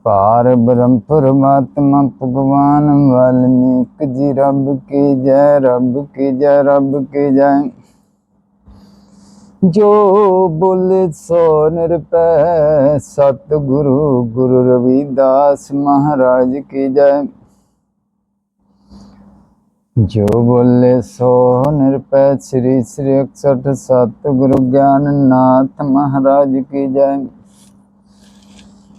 पार ब्रह्म परमात्मा भगवान वाल्मीकि जी। रब की जय, रब की जय, रब की जय। जो बोले सो निरपै सतगुरु गुरु रविदास महाराज की जय। जो बोले सो निरपै श्री श्री 61 सतगुरु ज्ञाननाथ महाराज की जय।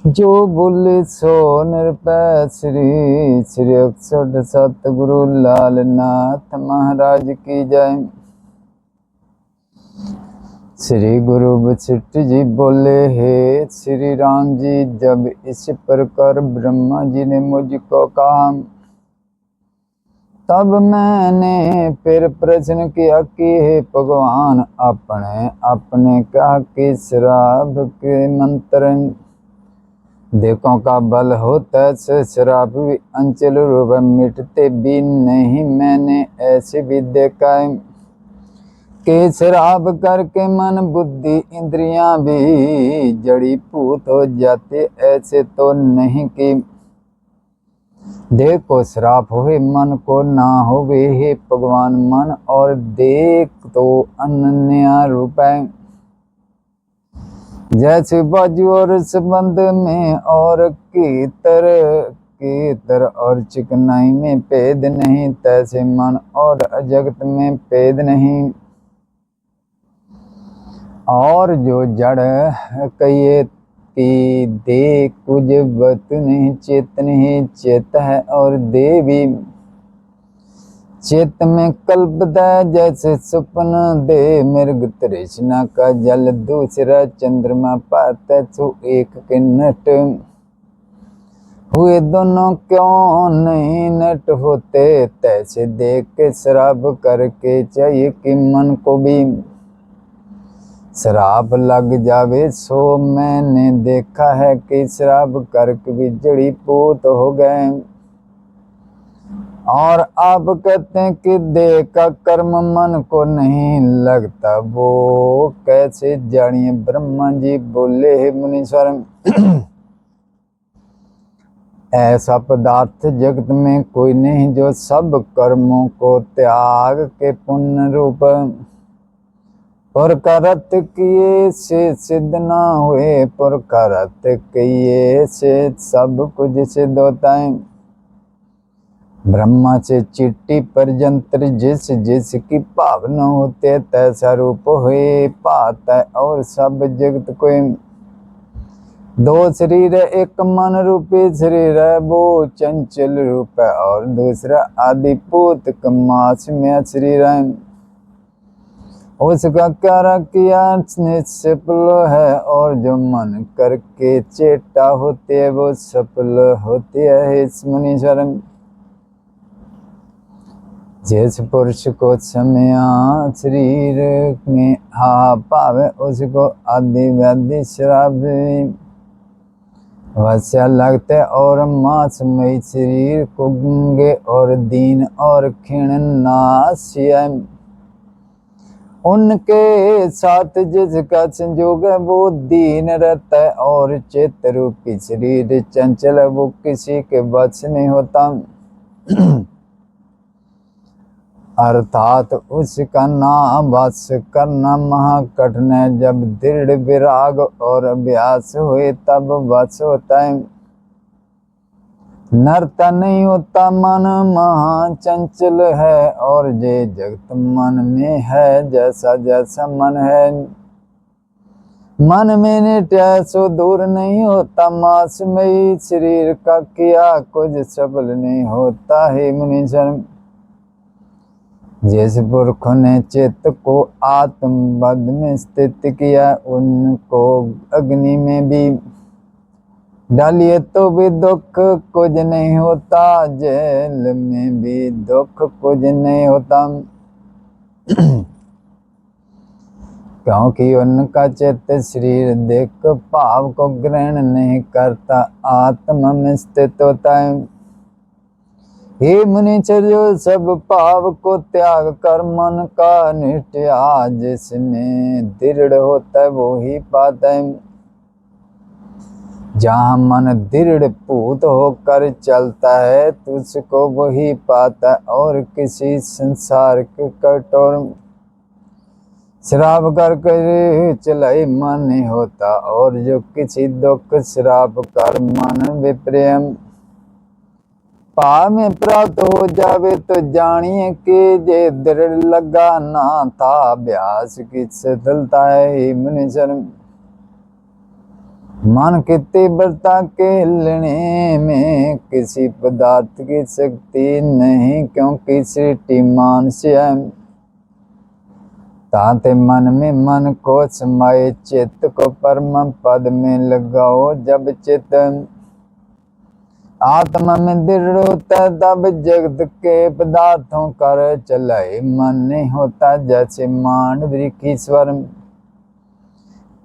जो बोले सो निरपै श्री श्री 61 सतगुरु लालनाथ महाराज की जय। श्री गुरु वशिष्ठ जी बोले, हे श्री राम जी, जब इस प्रकार ब्रह्मा जी ने मुझको कहा, तब मैंने फिर प्रश्न किया कि हे भगवान, अपने अपने कहा कि श्राप के मंत्र देखों का बल होता है, श्राप भी अंचल रूप मिटते भी नहीं। मैंने ऐसे भी देखा है कि श्राप करके मन बुद्धि इंद्रियां भी जड़ी भूत हो जाते। ऐसे तो नहीं कि देखो श्राप हुए मन को ना होवे। हे भगवान, मन और देख तो अन्य रूप है। जैसे बाजू और संबंध में और कीतर और चिकनाई में भेद नहीं, तैसे मन और जगत में भेद नहीं। और जो जड़ कहिए कि दे कुछ बत नहीं, चेतन ही चेत है और दे भी चेत में कल्पदा। जैसे स्वप्न दे मृग तृष्णा का जल, दूसरा चंद्रमा पाता छो एक के नट हुए दोनों क्यों नहीं नट होते। तैसे देख के श्राप करके चाहिए कि मन को भी श्राप लग जावे। सो मैंने देखा है कि श्राप करके भी जड़ी पूत हो गए। और आप कहते हैं कि देह का कर्म मन को नहीं लगता, वो कैसे जानिए। ब्रह्मा जी बोले, हे मुनीश्वर, ऐसा पदार्थ जगत में कोई नहीं जो सब कर्मों को त्याग के पुण्य रूप पुरकारत किए से सिद्ध ना हुए। पुरकारत किए से सब कुछ सिद्ध होता है। ब्रह्मा से चिट्ठी पर जंत्र जिस जिस की भावना होते, तैसा रूप हुए पाता है। और सब जगत को दो शरीर, एक मन रूपी शरीर है, वो चंचल रूप है। और दूसरा आदिपूत कमास में शरीर है, उसका कार्य किया निष्फल है। और जो मन करके चेष्टा होती है वो सफल होती है। इस मुनीश्वर, जिस पुरुष को समया शरीर में हा पावे, उसको आदि व्याधि श्राप वश्य लगते। और मांसमयी शरीर को गूंगे और दीन और क्षीण नाश्य, उनके साथ जिसका संयोग है वो दीन रहता है। और चित्त रूपी शरीर चंचल है, वो किसी के वश नहीं होता। अर्थात उसका नाम वश करना महाकठिन है। जब दृढ़ विराग और अभ्यास हुए तब वश होता है, नरता नहीं होता। मन महाचंचल है और जे जगत मन में है। जैसा जैसा मन है मन में नित्य सो दूर नहीं होता। मांसमयी शरीर का किया कुछ सफल नहीं होता। हे मुनीश्वर, जिस पुरख ने चित्त को आत्मबद में स्थित किया, उनको अग्नि में भी डालिए तो भी दुख कुछ नहीं होता। जेल में भी दुख कुछ नहीं होता, क्योंकि उनका चित्त शरीर देख भाव को ग्रहण नहीं करता, आत्मा में स्थित होता है। हे मुनीश्वर, जो सब भाव को त्याग कर मन का निष्ठा जिसमें दृढ़ होता है वो ही पाता है। जहाँ मन दृढ़ पूत होकर चलता है तुझको वही पाता, और किसी संसार के कठोर श्राप कर चलाई मन नहीं होता, और जो किसी दुख श्राप कर मन विप्रेम पा में प्राप्त हो जावे, तो जानिए कि जे दृढ़ लगा ना था अभ्यास की सफलता है मुनिशर। मन की तीव्रता के हिलने में किसी पदार्थ की शक्ति नहीं, क्योंकि सृष्टि मानस्य है। ताते मन में मन को समाये, चित्त को परम पद में लगाओ। जब चित्त आत्मा में दृढ़ होता, तब जगत के पदार्थों कर चलाए मन नहीं होता। जैसे मांडव ईश्वर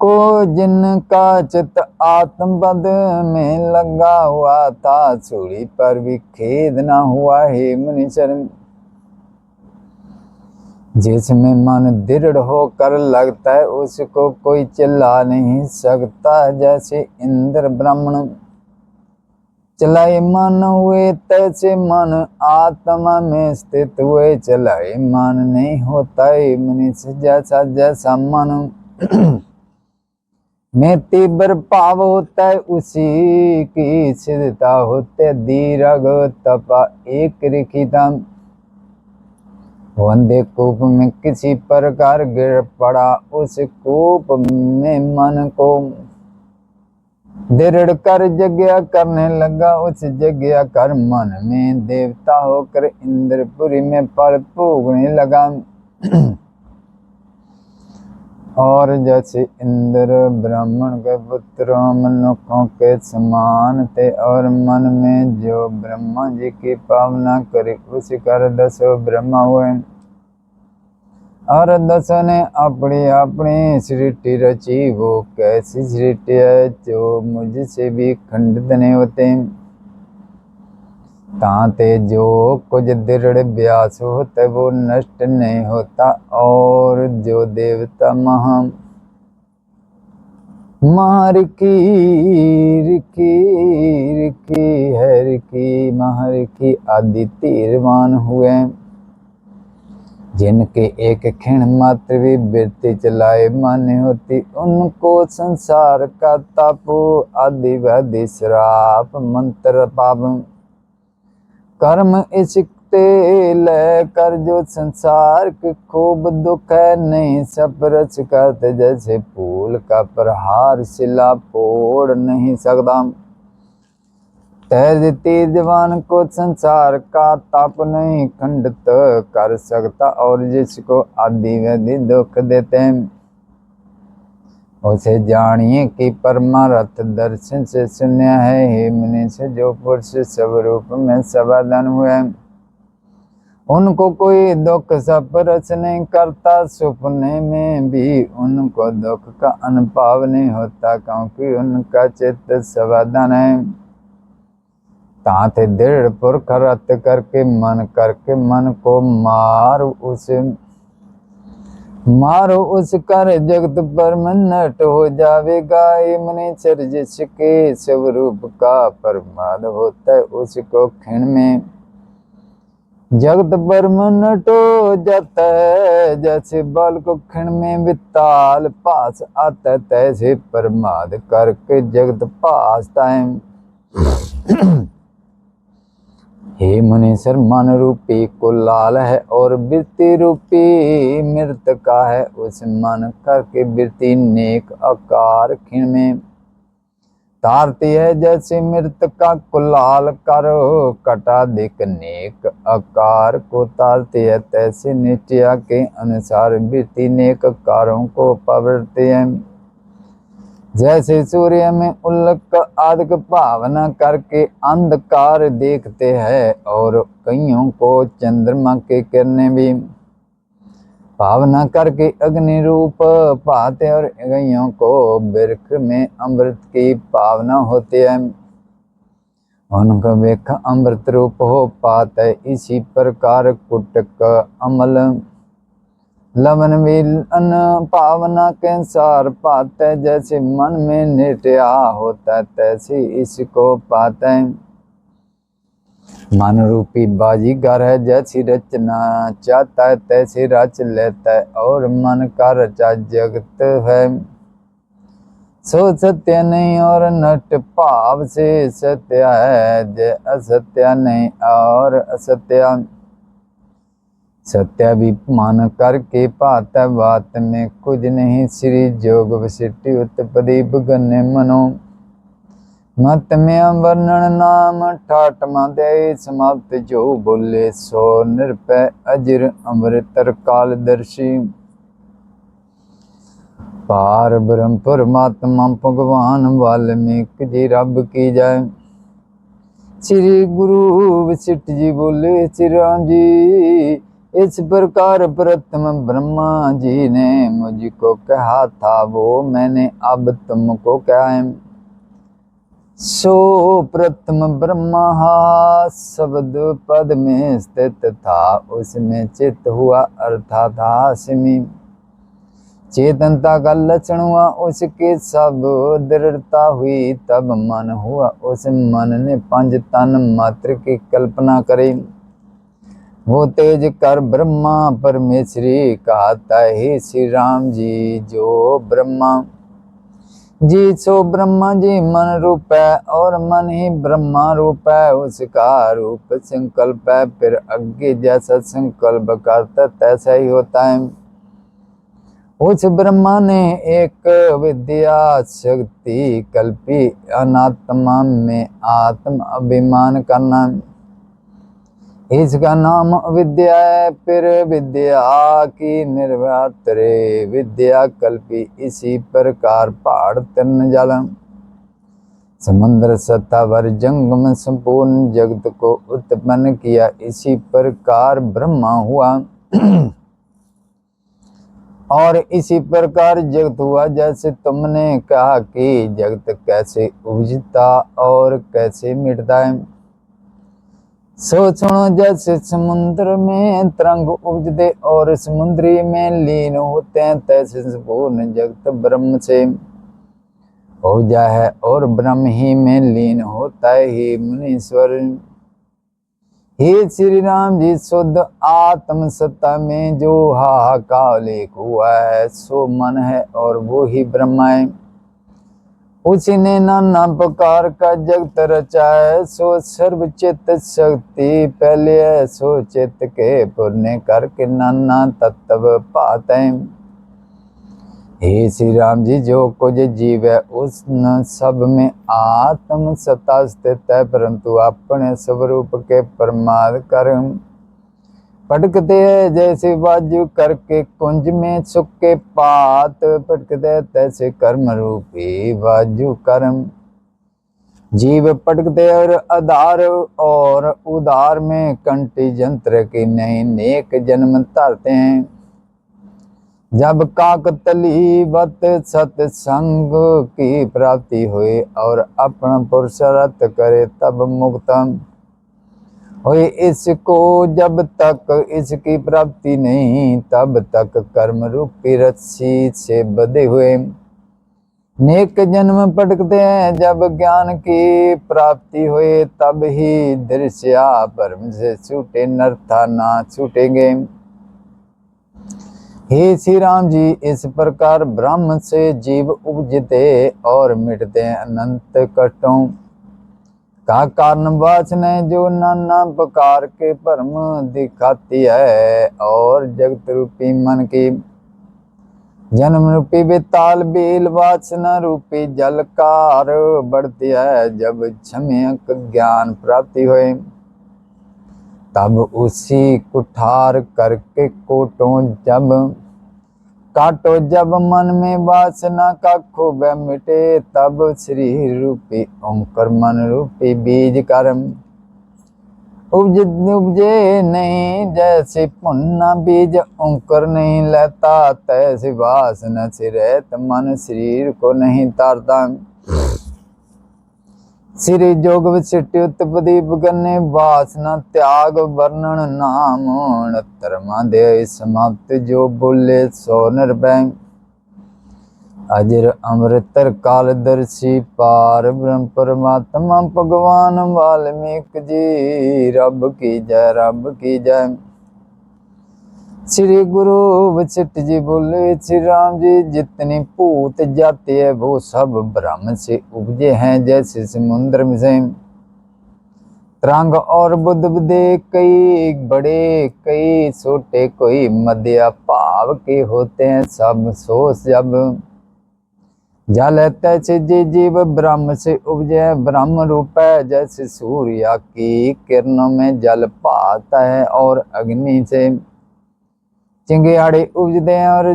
को जिनका चित्त आत्मपद में लगा हुआ था, सूली पर भी खेद न हुआ हे मुनिशर। जिसमें मन दृढ़ होकर लगता है उसको कोई चिल्ला नहीं सकता। जैसे इंद्र ब्राह्मण चलाए मन हुए, तैसे मन आत्मा में स्थित हुए चलाए मन नहीं होता मनुष्य। जैसा जैसा मन में तीव्र भाव होता है, उसी की सिद्धता होते। दीर्घ तपा एक रिखिता, वंदे कूप में किसी प्रकार गिर पड़ा, उस कूप में मन को दृढ़ कर यज्ञ करने लगा। उस यज्ञ कर मन में देवता होकर इंद्रपुरी में फल भोगने लगा। और जैसे इंद्र ब्राह्मण के पुत्रों मनुष्यों के समान थे, और मन में जो ब्रह्मा जी की पावना करे उस कर 10 ब्रह्मा हुए, और 10 ने अपनी अपनी सृष्टि रची। वो कैसी सृष्टि है जो मुझसे भी खंडित नहीं होते। ताते जो कुछ दृढ़ व्यास होता है वो नष्ट नहीं होता, और जो देवता रिकी है रिकी महरिकी आदि तीरवान हुए, जिनके एक क्षण मात्र भी वृत्ति चलाए मान्य होती, उनको संसार का तापो आदि व्याधि श्राप मंत्र पाप कर्म इसिकते लेकर जो संसार के खूब दुख है नहीं सपरच करते। जैसे फूल का प्रहार शिला फोड़ नहीं सकता, तेजवान को संसार का ताप नहीं खंडित कर सकता, और जिसको आदि व्याधि दुख देते हैं उसे जानिए कि परमार्थ दर्शन से सुन्या है हे मुनि से। जो पुरुष सब रूप में समाधान हुए उनको कोई दुख स्पर्श नहीं करता, सपने में भी उनको दुख का अनुभव नहीं होता, क्योंकि उनका चित्त समाधान है। ताते दृढ़ पुरख रत करके मन को मारो उस कर जगत पर मन नट हो जावेगा। मुनीश्वर जिसके स्वरूप का प्रमाद होता है उसको क्षण में जगत पर मन नट हो जाता है। जैसे बाल को क्षण में विताल पास आता है, तैसे प्रमाद करके जगत पासता है। हे मुनीश्वर मन रूपी कुलाल है और वृत्ति रूपी मृत का है, उस मन करके वृत्ति नेक आकार क्षण में तारती है। जैसे मृत का कुलाल करो कटा दिक नेक आकार को तारती है, तैसे नित्या के अनुसार वृत्ति नेक आकारों को पवरती है। जैसे सूर्य में उल्लक आदिक भावना करके अंधकार देखते हैं, और कईयों को चंद्रमा के किरणें भी भावना करके अग्नि रूप पाते, और कईयों को वृक्ष में अमृत की भावना होती है, उनको वृक्ष अमृत रूप हो पाते। इसी प्रकार कुटक अमल लवन मिलन पावना के सार पाते, जैसे मन में नित्या होता तैसे इसको पाते। मन रूपी बाजीगर है, जैसी रचना चाहता है तैसे रच लेता है, और मन का रचा जगत है। सो सत्य नहीं और नट भाव से सत्य है, जय असत्य नहीं और असत्य। सत्य भी मान करके पाता, बात में कुछ नहीं। श्री जोग वशिष्टि उत्पत्ति गन्ने मनो, मत में वर्णन नाम ठाट मादे समाप्त। जो बोले सो निरपय अजर अमृतर कालदर्शी। पार ब्रह्म परमात्मा भगवान वाल्मीकि जी रब की जय। श्री गुरु वशिष्ठ जी बोले श्री राम जी, इस प्रकार प्रथम ब्रह्मा जी ने मुझको कहा था, वो मैंने अब तुमको कहा है। सो प्रथम ब्रह्मा शब्द पद में स्थित था, उसमें चित्त हुआ अर्थात हासिमी। चेतनता का लक्षण हुआ उसके, सब दृढ़ता हुई तब मन हुआ। उस मन ने पंच तन मात्र की कल्पना करी, वो तेज कर ब्रह्मा परमेश्वरी कहता है। श्री राम जी जो ब्रह्मा जी सो ब्रह्मा जी मन रूप है, और मन ही ब्रह्मा रूप है। उसका रूप संकल्प है, फिर आगे जैसा संकल्प करता तैसा ही होता है। उस ब्रह्मा ने एक विद्या शक्ति कल्पी, अनात्मा में आत्म अभिमान करना, इसका नाम विद्या है। फिर विद्या की निर्वात रे विद्या कल्पी, इसी प्रकार पहाड़ तन जल समुद्र सत्तावर जंगम संपूर्ण जगत को उत्पन्न किया, इसी प्रकार ब्रह्मा हुआ। और इसी प्रकार जगत हुआ, जैसे तुमने कहा कि जगत कैसे उपजता और कैसे मिटता है। सो सुनो, जैसे समुद्र में तरंग उपजते और समुद्री में लीन होते हैं, तैसे संपूर्ण जगत ब्रह्म से उपजा है और ब्रह्म ही में लीन होता है। ही मुनीश्वर, हे श्री राम जी, शुद्ध आत्म सत्ता में जो हाहाकार लेख हुआ है, सो मन है और वो ही ब्रह्म है। उसी ने नाना प्रकार का जगत रचा है, सो सर्वचित शक्ति पहले है। सो चित्त के पुण्य करके नाना तत्व पाते हैं। हे श्री राम जी, जो कुछ जीव है उस सब में आत्म सत्ता स्थित है, परंतु अपने स्वरूप के प्रमाद कर पटकते हैं। जैसे बाजू करके कुंज में सूखे पात पटकते, तैसे कर्म रूपी बाजू कर्म जीव पटकते और आधार और उदार में कंटी यंत्र की नहीं नेक जन्म धरते हैं। जब काकतली बत सत्संग की प्राप्ति हुई और अपना पुरुषार्थ करे, तब मुक्तम हुई। इसको जब तक इसकी प्राप्ति नहीं, तब तक कर्म रूपी रस्सी से बंधे हुए नेक जन्म पटकते हैं। जब ज्ञान की प्राप्ति हुई, तब ही दृश्या परम से छूटे, नर्था ना छूटेंगे। हे श्री राम जी, इस प्रकार ब्रह्म से जीव उपजते और मिटते हैं। अनंत कष्टों का कारण वासना है, जो नाना प्रकार के भ्रम दिखाती है, और जगत रूपी मन की जन्म रूपी बेताल बेल वासना रूपी जलकार बढ़ती है। जब सम्यक ज्ञान प्राप्ति हुए, तब उसी कुठार करके काटो जब मन में वासना का खूब मिटे, तब श्री रूपी ओंकार मन रूपी बीज कर्म उपजे नहीं। जैसे पुन्ना बीज ओंकार नहीं लेता, तैसे वासना से रहत मन शरीर को नहीं तारता। श्री जोग विशिष्ट उत्पदी बगन्ने वासना त्याग वर्णन नाम 69वां अध्याय समाप्त। जो बोले सो निर्भय अजर अमृतर कालदर्शी पार ब्रह्म परमात्मा भगवान वाल्मीकि जी। रब की जय, रब की जय। श्री गुरु वशिष्ठ जी बोले, श्री राम जी जितनी भूत जाति है वो सब ब्रह्म से उपजे हैं। जैसे समुद्र में से तरंग और बुद्ध बुद्धे कई बड़े कई छोटे कोई मध्य भाव के होते हैं। सब सोच जब जल तैसे जी जीव ब्रह्म से उपजे ब्रह्म रूप है। जैसे सूर्य की किरणों में जल पाता है और अग्नि से चिंगारी उपजते हैं और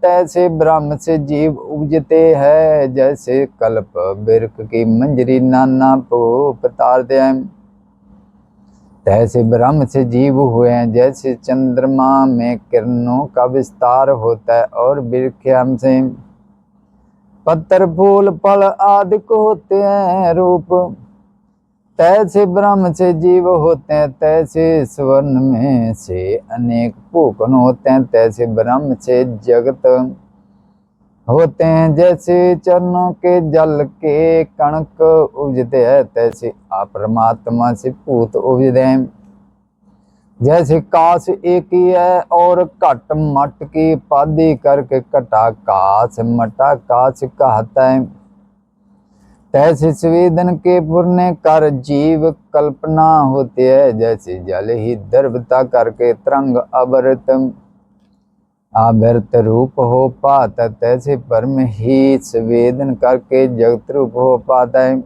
तैसे ब्रह्म से जीव उपजते हैं। जैसे कल्प बिरक की मंजरी नाना रूप तारते हैं तैसे ब्रह्म से जीव हुए हैं। जैसे चंद्रमा में किरणों का विस्तार होता है और वृक्ष से पत्थर फूल फल आदि को होते हैं रूप। तैसे ब्रह्म से जीव होते हैं। तैसे स्वर्ण में से अनेक पूकन होते हैं। तैसे ब्रह्म से जगत होते हैं। जैसे चरणों के जल के कणक उपजते हैं तैसे परमात्मा से पूत उपजते हैं। जैसे काश एक ही है और घट मट की पादी करके कटा काश मटा काश कहता है। तैसे स्वेदन के पुरने कर जीव कल्पना होती है। जैसे जल ही दर्भता करके तरंग आवर्त रूप हो पाता तैसे परम ही स्वेदन करके जगत रूप हो पाता है।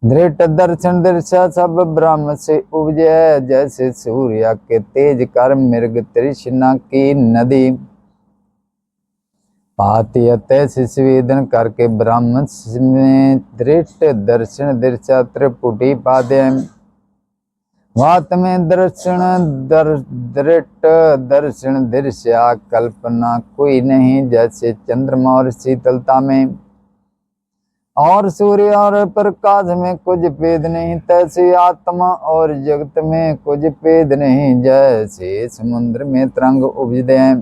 दृढ़ दर्शन दृश्य सब ब्रह्म से उपजे। जैसे सूर्य के तेज कर मृग तृष्णा की नदी पाती है तैसे स्वेदन करके ब्रह्म में दृष्ट दर्शन दृश्य त्रिपुटी पाते हैं। वात में दर्शन दृष्ट दर्शन दृश्य कल्पना कोई नहीं। जैसे चंद्रमा और शीतलता में और सूर्य और प्रकाश में कुछ भेद नहीं। तैसे आत्मा और जगत में कुछ भेद नहीं। जैसे समुद्र में तरंग उपजते हैं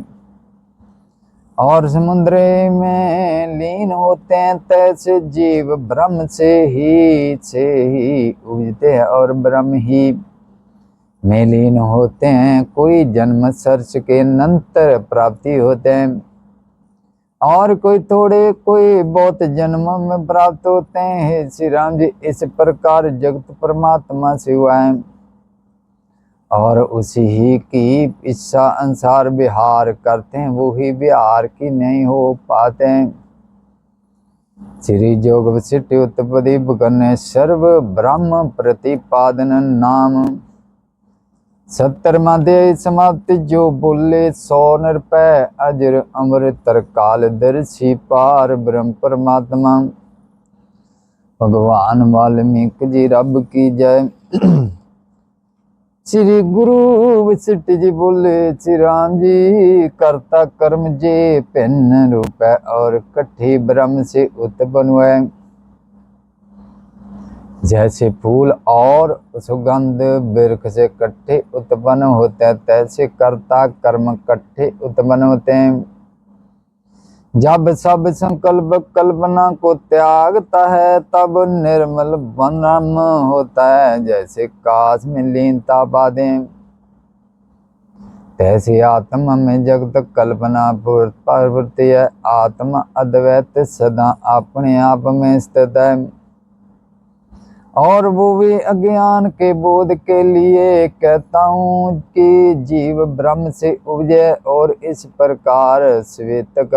और समुद्र में लीन होते हैं तैसे जीव ब्रह्म से ही उपजते हैं और ब्रह्म ही में लीन होते हैं। कोई जन्म सर्च के अनंतर प्राप्ति होते हैं और कोई थोड़े कोई बहुत जन्मों में प्राप्त होते हैं। श्री राम जी इस प्रकार जगत परमात्मा से हुआ है और उसी ही की इच्छा अनुसार विहार करते हैं। वो ही विहार की नहीं हो पाते हैं। श्री जोग वशिष्ठ उत्पत्ति करने सर्व ब्रह्म प्रतिपादन नाम 70वां अध्याय समाप्ति। जो बोले सो निर्भय अजर अमृतर कालदर्शी पार ब्रह्म परमात्मा भगवान वाल्मीकि जी। रब की जय। श्री गुरु वशिष्ठ जी बोले, श्री राम जी कर्ता कर्म जे भिन्न रूप है और कट्ठी ब्रह्म से उत्पन्न हुए। जैसे फूल और सुगंध वृक्ष से इकट्ठे उत्पन्न होते हैं तैसे कर्ता कर्म इकट्ठे उत्पन्न होते हैं। जब सब संकल्प कल्पना को त्यागता है तब निर्मल ब्रह्म होता है। जैसे काश में लीनता बाधे तैसे आत्मा में जगत कल्पना प्रवृत्ति है। आत्मा अद्वैत सदा अपने आप में स्थित है और वो भी अज्ञान के बोध के लिए कहता हूँ कि जीव ब्रह्म से उपजे और इस प्रकार श्वेतक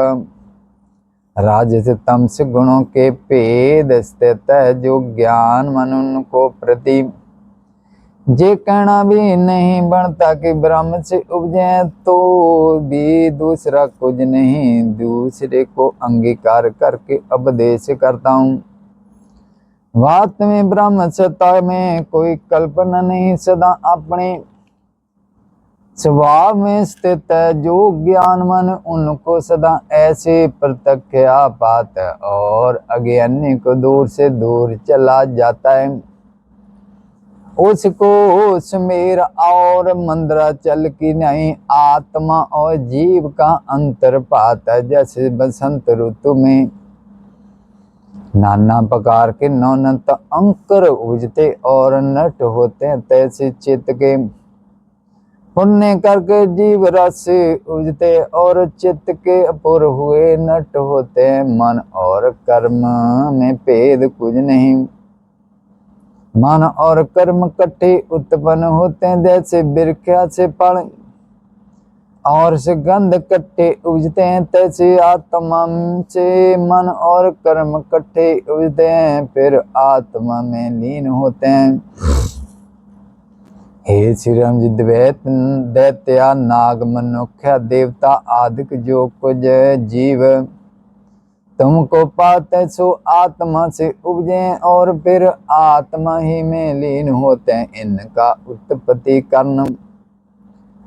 राजस तमस गुणों के भेद स्थित है। जो ज्ञान मनुष्य को प्रति जे कहना भी नहीं बनता कि ब्रह्म से उपजे तो भी दूसरा कुछ नहीं दूसरे को अंगीकार करके उपदेश करता हूँ। वात में ब्रह्म सत्ता में कोई कल्पना नहीं। सदा अपने स्वभाव में स्थित है जो ज्ञान मन उनको सदा ऐसे प्रत्यक्ष आ पाता है और अज्ञानी को दूर से दूर चला जाता है। उसको सुमेर और मंद्राचल की नहीं आत्मा और जीव का अंतर पाता है। जैसे बसंत ऋतु में नाना प्रकार के नौनत अंकुर उगते और नट होते हैं, तैसे चित्त के पुण्य करके जीव रस उगते और चित्त के अपूर हुए नट होते हैं। मन और कर्म में भेद कुछ नहीं, मन और कर्म इकट्ठे उत्पन्न होते हैं। जैसे वृक्षा से फल और सुगंध इकट्ठे उगते हैं, तैसे आत्मा से मन और कर्म इकट्ठे उगते हैं, फिर आत्मा में लीन होते हैं। हे श्री राम जी, दैत्या नाग मनुष्य देवता आदि जो कुछ जीव तुमको पाते सो आत्मा से उपजे और फिर आत्मा ही में लीन होते हैं। इनका उत्पत्ति कारण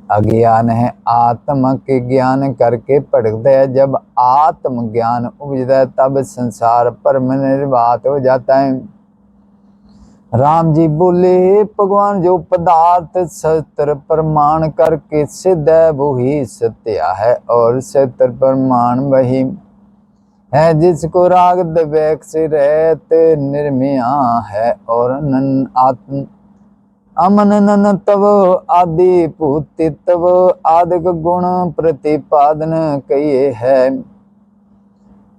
अज्ञान है। आत्मा के ज्ञान करके पढ़ते है। जब आत्म ज्ञान उपजता है तब संसार पर निर्वात हो जाता है। राम जी बोले, भगवान जो पदार्थ सत्य प्रमाण करके सिद्ध है वो ही सत्य है और सत्य प्रमाण वही है जिसको राग द्वेष से रहत निर्मया है। और आत्म अमन तव आदि पूति तव आदिक गुण प्रतिपादन कहिए है।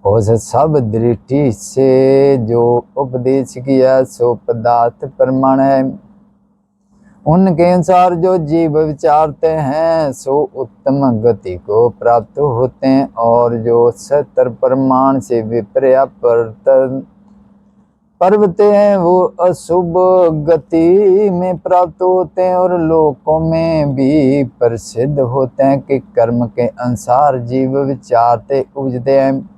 उस सब दृष्टि से जो उपदेश किया सो पदार्थ प्रमाण है। उनके अनुसार जो जीव विचारते हैं सो उत्तम गति को प्राप्त होते हैं और जो सत्य प्रमाण से विपर्यावर्तन पर्वते हैं वो अशुभ गति में प्राप्त होते हैं और लोकों में भी प्रसिद्ध होते हैं कि कर्म के अनुसार जीव विचारते उपजते हैं।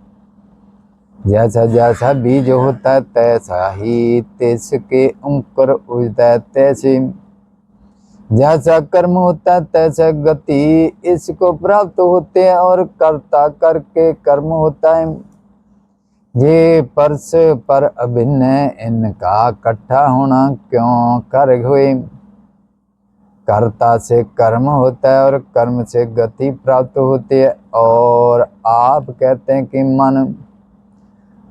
जैसा जैसा बीज होता है तैसा ही तिसके अंकुर उगता है, तैसे जैसा कर्म होता है तैसा गति इसको प्राप्त होते हैं और कर्ता करके कर्म होता है। ये परस पर अभिन्न इनका इकट्ठा होना क्यों कर हुए। कर्ता से कर्म होता है और कर्म से गति प्राप्त होती है। और आप कहते हैं कि मन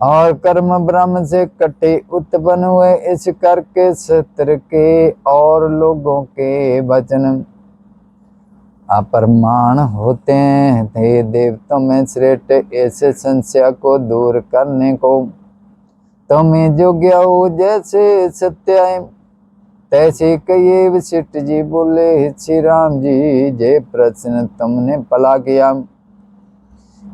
और कर्म ब्रह्म से इकट्ठे उत्पन्न हुए, इस करके सत्र के और लोगों के वचन अप्रमाण होते हैं। हे देवताओं में श्रेष्ठ, ऐसे संशय को दूर करने को तुम्हें योग्य हो जैसे सत्य है तैसे कहिए। वशिष्ठ जी बोले, श्री राम जी जे प्रश्न तुमने भला किया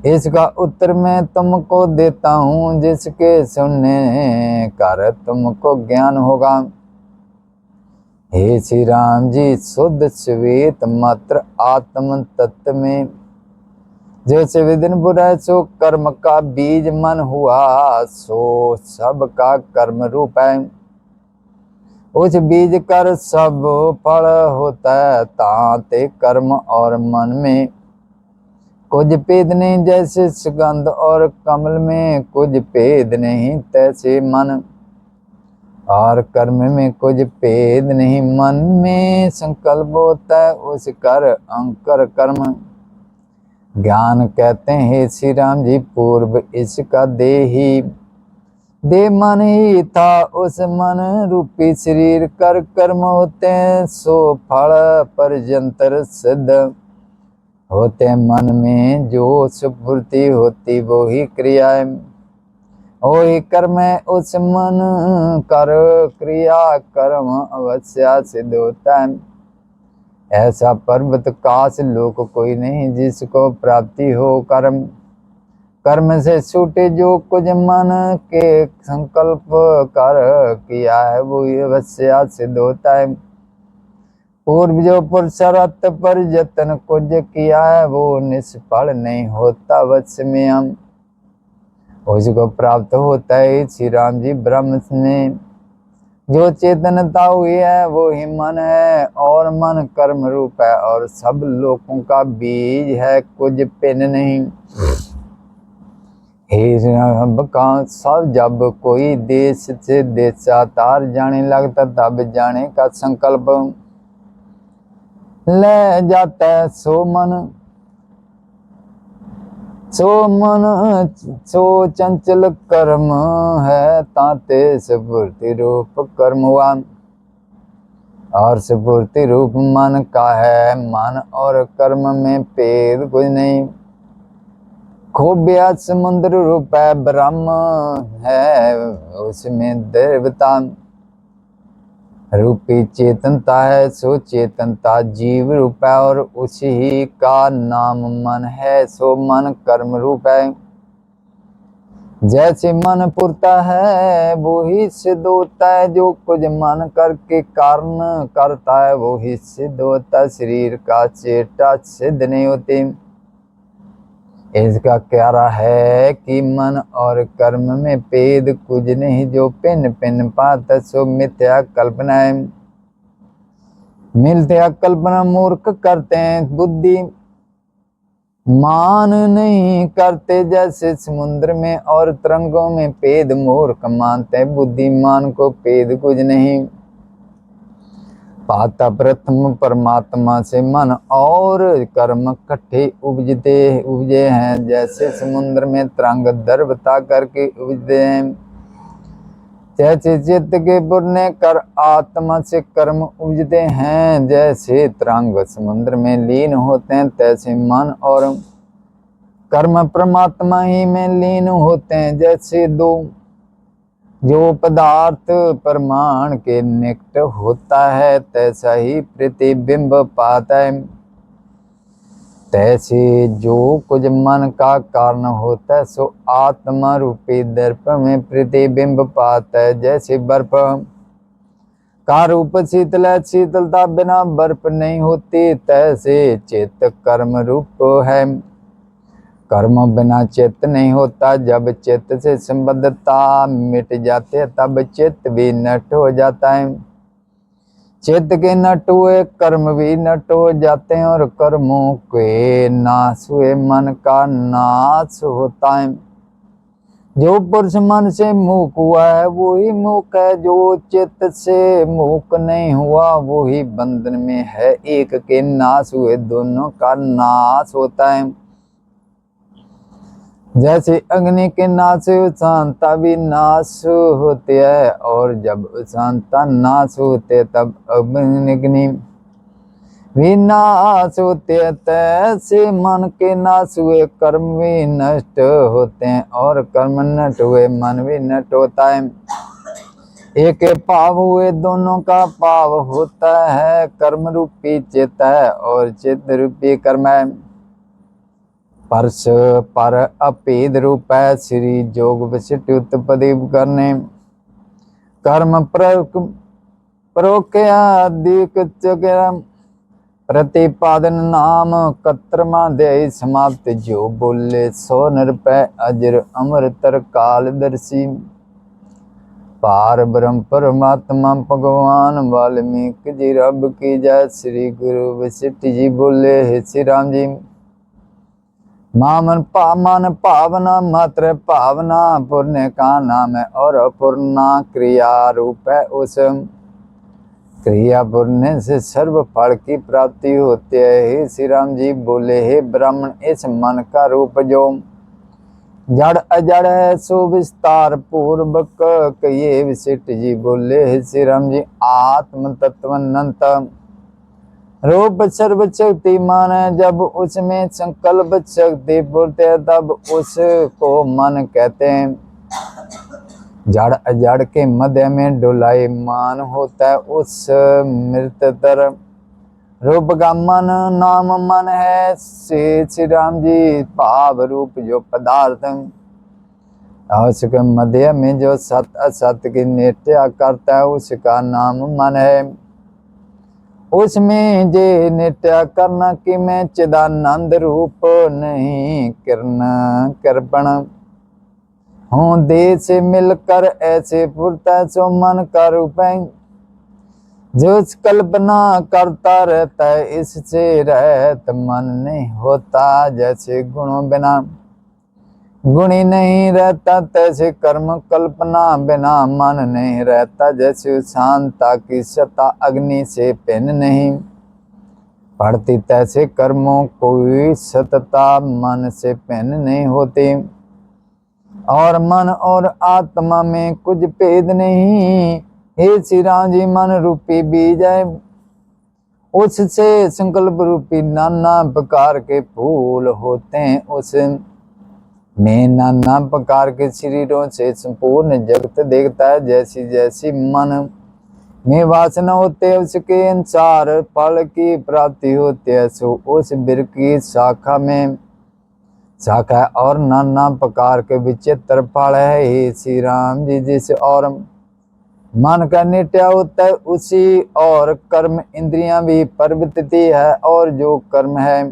इसका उत्तर मैं तुमको देता हूँ, जिसके सुनने कर तुमको ज्ञान होगा। हे श्री राम जी, शुद्ध श्वेत मात्र आत्म तत्व में जैसे विदिन बुरा सो कर्म का बीज मन हुआ सो सब का कर्म रूप है। उस बीज कर सब फल होता है, ताते कर्म और मन में कुछ भेद नहीं। जैसे सुगंध और कमल में कुछ भेद नहीं, तैसे मन और कर्म में कुछ भेद नहीं। मन में संकल्प होता है उस कर अंकर कर्म ज्ञान कहते हैं। श्री राम जी पूर्व इसका देही दे मन ही था, उस मन रूपी शरीर कर कर्म होते हैं सो फल पर्यंतर सिद्ध होते हैं। मन में जो सुपूर्ति होती वो ही क्रिया है, वो ही कर्म है। उस मन कर क्रिया कर्म अवश्य सिद्ध होता है। ऐसा पर्वत काश लोक कोई नहीं जिसको प्राप्ति हो कर्म। कर्म से छूटे जो कुछ मन के संकल्प कर किया है वो अवश्य सिद्ध होता है। पूर्व जो पुरुषार्थ पर यत्न कुछ किया है वो निष्फल नहीं होता, वत्स में हम उसको प्राप्त होता है। श्री राम जी ब्रह्म में जो चेतनता हुई है वो ही मन है, और मन कर्म रूप है, और सब लोगों का बीज है, कुछ पिन नहीं। हे रब का सब जब कोई देश से देशातार जाने लगता, तब जाने का संकल्प ले जाता है सो मन सो चंचल कर्म है, ताते स्फूर्ति रूप कर्म हुआ। और स्फूर्ति रूप मन का है, मन और कर्म में भेद कुछ नहीं। खोबिया समुद्र रूप है, ब्रह्म है उसमें देवता रूपी चेतनता है, सो चेतनता जीव रूप है, और उसी का नाम मन है, सो मन कर्म रूप है। जैसे मन पुरता है वो ही सिद्ध होता है, जो कुछ मन करके कारण करता है वो ही सिद्ध होता है, शरीर का चेष्टा सिद्ध नहीं होती। इसका कहना है कि मन और कर्म में भेद कुछ नहीं, जो पिन पिन पात सो मिथ्या कल्पना है। मिथ्या कल्पना मूर्ख करते हैं, बुद्धि मान नहीं करते। जैसे समुद्र में और तरंगों में भेद मूर्ख मानते हैं, बुद्धिमान को भेद कुछ नहीं पाता। प्रथम परमात्मा से मन और कर्म इकट्ठे उपजे हैं, जैसे समुद्र में तरंग दर्वता करके उपजते हैं, जैसे चित्त के बुरने कर आत्मा से कर्म उपजते हैं, जैसे तरंग समुद्र में लीन होते हैं, तैसे मन और कर्म परमात्मा ही में लीन होते हैं। जैसे दो जो पदार्थ प्रमाण के निकट होता है, तैसा ही प्रतिबिंब पाता है। तैसे जो कुछ मन का कारण होता है, सो आत्मा रूपी दर्पण में प्रतिबिंब पाता है। जैसे बर्फ का रूप शीतल है, शीतलता बिना बर्फ नहीं होती, तैसे चित्त कर्म रूप है, कर्म बिना चित्त नहीं होता। जब चित्त से संबद्धता मिट जाती है, तब चित्त भी नष्ट हो जाता है। चित्त के नष्ट हुए कर्म भी नष्ट हो जाते हैं, और कर्मों के नाश हुए मन का नाश होता है। जो पुरुष मन से मूक हुआ है वो ही मूक है, जो चित्त से मूक नहीं हुआ वो ही बंधन में है। एक के नाश हुए दोनों का नाश होता है। जैसे अग्नि के नाश से शांता भी नाश होती है, और जब शांता नाश होते तब अग्नि भी नाश होते हैं, तैसे मन के नाश हुए कर्म भी नष्ट होते हैं, और कर्म नष्ट हुए मन भी नष्ट होता है। एक पाव हुए दोनों का पाव होता है, कर्म रूपी चित्त है और चित्त रूपी कर्म है। परस पर अपेद रूप है, श्री जोग विशिष्ट उत्पत्ति करने कर्म प्रोक्यादिक प्रतिपादन नाम कत्रमा दे समाप्त। जो बोले सो निरपय अजर अमृतर कालदर्शी, पार ब्रह्म परमात्मा भगवान वाल्मीकि जी रब की जय। श्री गुरु वशिष्ठ जी बोले, हे श्री राम जी, मन भावना मात्र भावना पुण्य का नाम है, और अपूर्णा क्रिया रूप है। उस क्रिया पुण्य से सर्व फल की प्राप्ति होती है। हे श्री राम जी बोले, हे ब्राह्मण, इस मन का रूप जो जड़ अजड़ है, सो विस्तार पूर्वक कहिए। विशिष्ट जी बोले, हे श्री राम जी, आत्म तत्व अनंत रूप सर्वशक्तिमान है। जब उसमें संकल्प शक्ति पूर्ति है, तब उसको मन कहते हैं। जड़ अजड़ के मध्य में डोलायमान होता है, उस मृतर रूप का मन नाम मन है। श्री राम जी, भाव रूप जो पदार्थ उसके मध्य में जो सत असत की नित्या करता है, उसका नाम मन है। उसमें जे नित्या करना कि मैं चिदानंद रूप नहीं, किरण कृपण हों देह से मिलकर ऐसे फुरता सो मन का रूप है। जो कल्पना करता रहता है इससे रहत मन नहीं होता। जैसे गुणों बिना गुणी नहीं रहता तैसे कर्म कल्पना बिना मन नहीं रहता। जैसे शांता की सता अग्नि से पिन नहीं पड़ती तैसे कर्मों कोई सतता मन से पिन नहीं होती। और मन और आत्मा में कुछ भेद नहीं। हे श्री राम जी मन रूपी बीज है उससे संकल्प रूपी नाना प्रकार के फूल होते हैं। उस में नाना प्रकार के शरीरों से संपूर्ण जगत देखता है। जैसी जैसी मन में वासना होते है उसके अनुसार फल की प्राप्ति होती है। सो उस बिर की शाखा में शाखा है और नाना प्रकार के विचित्र फल है। हे श्री राम जी जिस और मन का नित्य होता है उसी और कर्म इंद्रियां भी प्रवृत्ति है। और जो कर्म है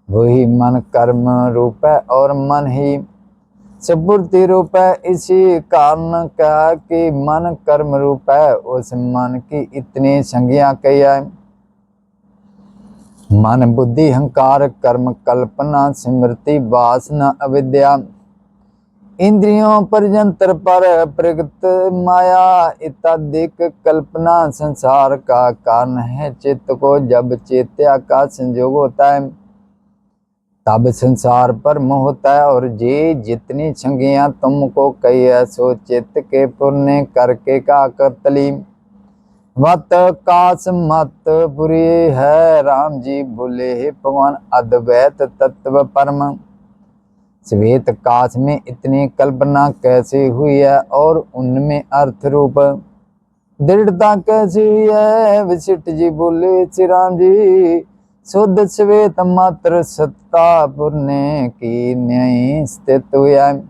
वही मन कर्म रूप है और मन ही स्फूर्ति रूप है। इसी कारण कहा कि मन कर्म रूप है। उस मन की इतनी संज्ञा कही है। मन बुद्धि अहंकार कर्म कल्पना स्मृति वासना अविद्या इंद्रियों पर्यंतर पर प्रगत माया इत्यादि कल्पना संसार का कारण है। चित्त को जब चेत्या का संयोग होता है तब संसार पर मोह होता है। और जे जितनी संज्ञा तुमको कही है सो चित्त के पुण्य करके का कतली मत कास मत बुरी है। राम जी बोले हे भगवान अद्वैत तत्व परम श्वेत काश में इतनी कल्पना कैसे हुई है और उनमें अर्थ रूप दृढ़ता कैसे हुई है। वशिष्ठ जी बोले श्री राम जी शुद्ध श्वेत मात्र सत्ता पुण्य की न्याय स्थित हुआ है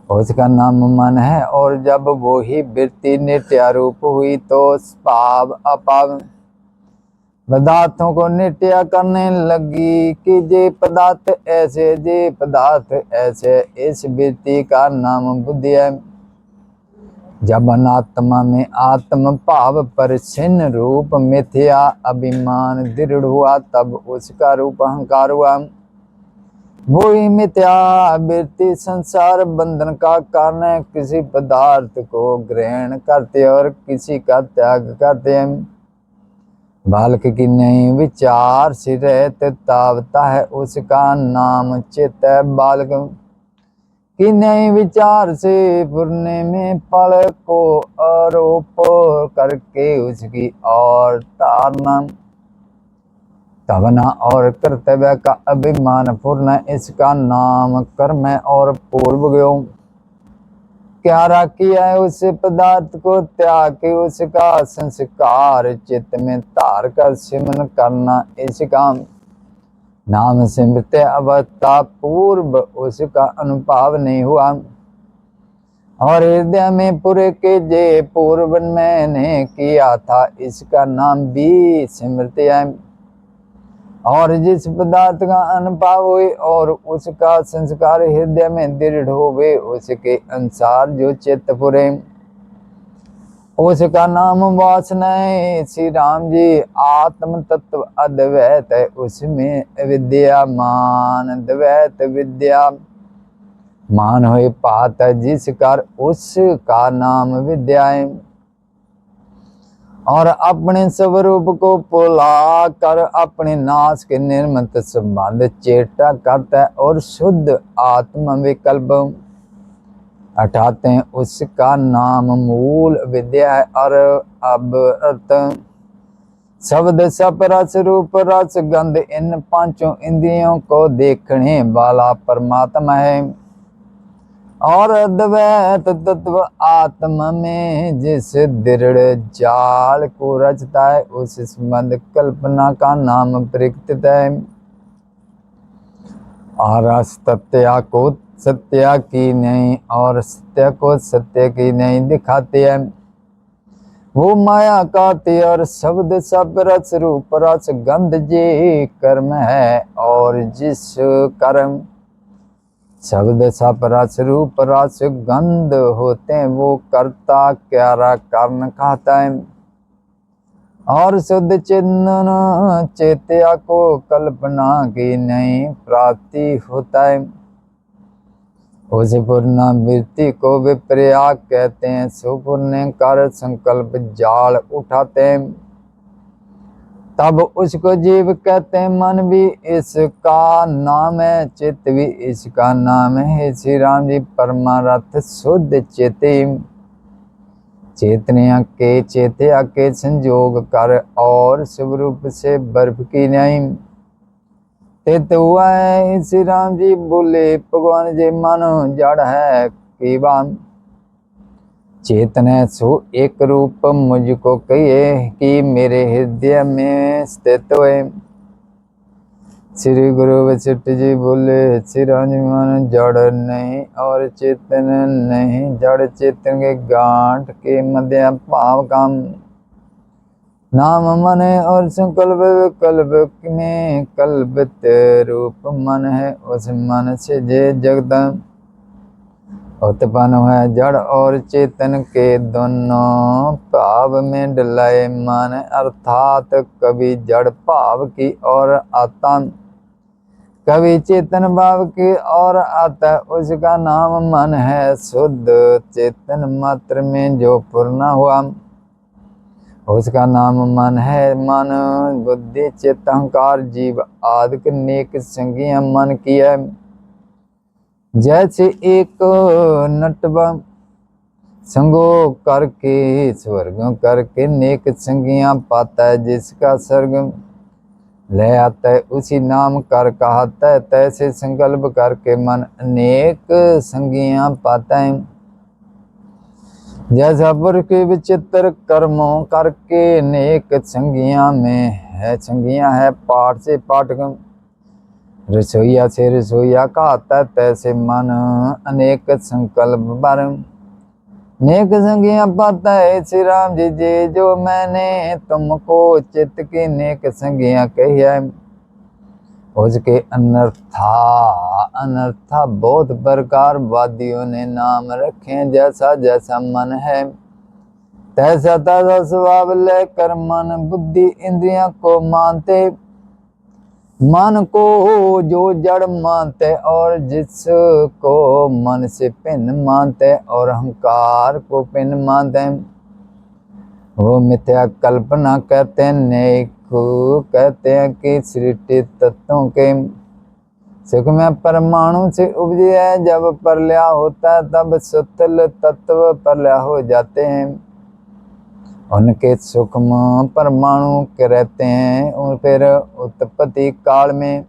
उसका नाम मन है। और जब वो ही वृत्ति नित्य रूप हुई तो पाप अपाप पदार्थों को नित्य करने लगी कि जे पदार्थ ऐसे इस वृत्ति का नाम बुद्धि है। जब अनात्मा में आत्म भाव पर छिन्न रूप मिथ्या अभिमान दृढ़ हुआ तब उसका रूप अहंकार हुआ। वही मिथ्या वृत्ति संसार बंधन का कारण है। किसी पदार्थ को ग्रहण करते और किसी का त्याग करते हैं। बालक की नहीं विचार से रहते तावता है उसका नाम चित्त है। बालक की नहीं विचार से पुण्य में फल को आरोप करके उसकी और तारना तवना और कर्तव्य का अभिमान पूर्ण इसका नाम कर्म है। और पूर्व गयो क्या किया है उस पदार्थ को त्याग के उसका संस्कार चित्त में तार कर सिमन करना इसका नाम स्मृति अवस्था पूर्व उसका अनुभव नहीं हुआ। और हृदय में पूरे के जे पूर्व मैंने किया था इसका नाम भी स्मृति है। और जिस पदार्थ का अनुभव हुए और उसका संस्कार हृदय में दृढ़ हो गए उसके अनुसार जो चित्त पुरे उसका नाम वासना है। श्री राम जी आत्म तत्व अद्वैत है उसमें विद्यमान द्वैत विद्या मान हुए पात है जिस कर उसका नाम विद्या है। और अपने स्वरूप को भुला कर अपने नाश के निर्मत संबंध चेष्टा करता है और शुद्ध आत्म विकल्प हटाते हैं उसका नाम मूल विद्या है। और अब अर्थ शब्द सप रस रूप रस गंध इन पांचों इंद्रियों को देखने वाला परमात्मा है। और अद्वैत तत्व आत्मा में जिस दृढ़ जाल को रचता है उस संबंध कल्पना का नाम प्रकृत है। और सत्या को सत्य की नहीं और सत्य को सत्य की नहीं दिखाते हैं। वो माया काते और शब्द सब रस रूप रस गंध जे कर्म है। और जिस कर्म शब्द सप रस रूप रस गंध होते हैं, वो करता क्यारा कारण कहता है। और शुद्ध चिन्ह चेत्या को कल्पना की नहीं प्राप्ति होता है। उस पुनरावृत्ति को विपर्या कहते हैं। सुपुण्य कर संकल्प जाल उठाते हैं, तब उसको जीव कहते हैं। मन भी इसका नाम है, चित्त भी इसका नाम है। श्री राम जी परमारथ शुद्ध चेते, चेतनिया के चेतिया के संयोग कर और शुभ रूप से बर्फ की नहीं तित हुआ है। श्री राम जी बोले भगवान जी मानो जड़ है कि बाम चेतन है सो एक रूप मुझको कहिए कि मेरे हृदय में स्थित हुए। श्री गुरु वशिष्ठ जी बोले श्री राम जी मानो जड़ नहीं और चेतन नहीं, जड़ चेतन के गांठ के मध्य भाव काम नाम मन है और संकल्प विकल्प में कल्पित रूप मन है। उस मन से जे जगत उत्पन्न है। जड़ और चेतन के दोनों भाव में डलाए मन, अर्थात कभी जड़ भाव की ओर आता कभी चेतन भाव की ओर आता, उसका नाम मन है। शुद्ध चेतन मात्र में जो पूर्ण हुआ उसका नाम मन है। मन बुद्धि चित्त अहंकार जीव आदि नेक संज्ञा मन की है। जैसे एक नटवा संगो करके स्वर्ग करके नेक संज्ञा पाता है, जिसका स्वर्ग ले आता है उसी नाम कर कहता है। तैसे संकल्प करके मन अनेक संज्ञा पाता है। जैसा पुरुष के विचित्र कर्मों करके नेक संज्ञा में है, संज्ञा है पाठ से पाठक रसोईया से रसोईया कहता है। तैसे मन अनेक संकल्प पर नेक संज्ञा पाता है। श्री राम जी जी जो मैंने तुमको चित्त की नेक संज्ञा कही है, उसके अनर्था बहुत प्रकार वादियों ने नाम रखे। जैसा जैसा मन है तैसा तैसा स्वभाव लेकर मन बुद्धि इंद्रियों को मानते। मन को जो जड़ मानते और जिसको मन से भिन्न मानते और अहंकार को भिन्न मानते, वो मिथ्या कल्पना कहते हैं। नेक कहते हैं कि सृष्टि तत्वों के सुख में परमाणु से उपजे है। जब प्रलय होता है तब सूक्ष्म तत्व प्रलय हो जाते हैं। उनके सूक्ष्म परमाणु के रहते हैं और फिर उत्पत्ति काल में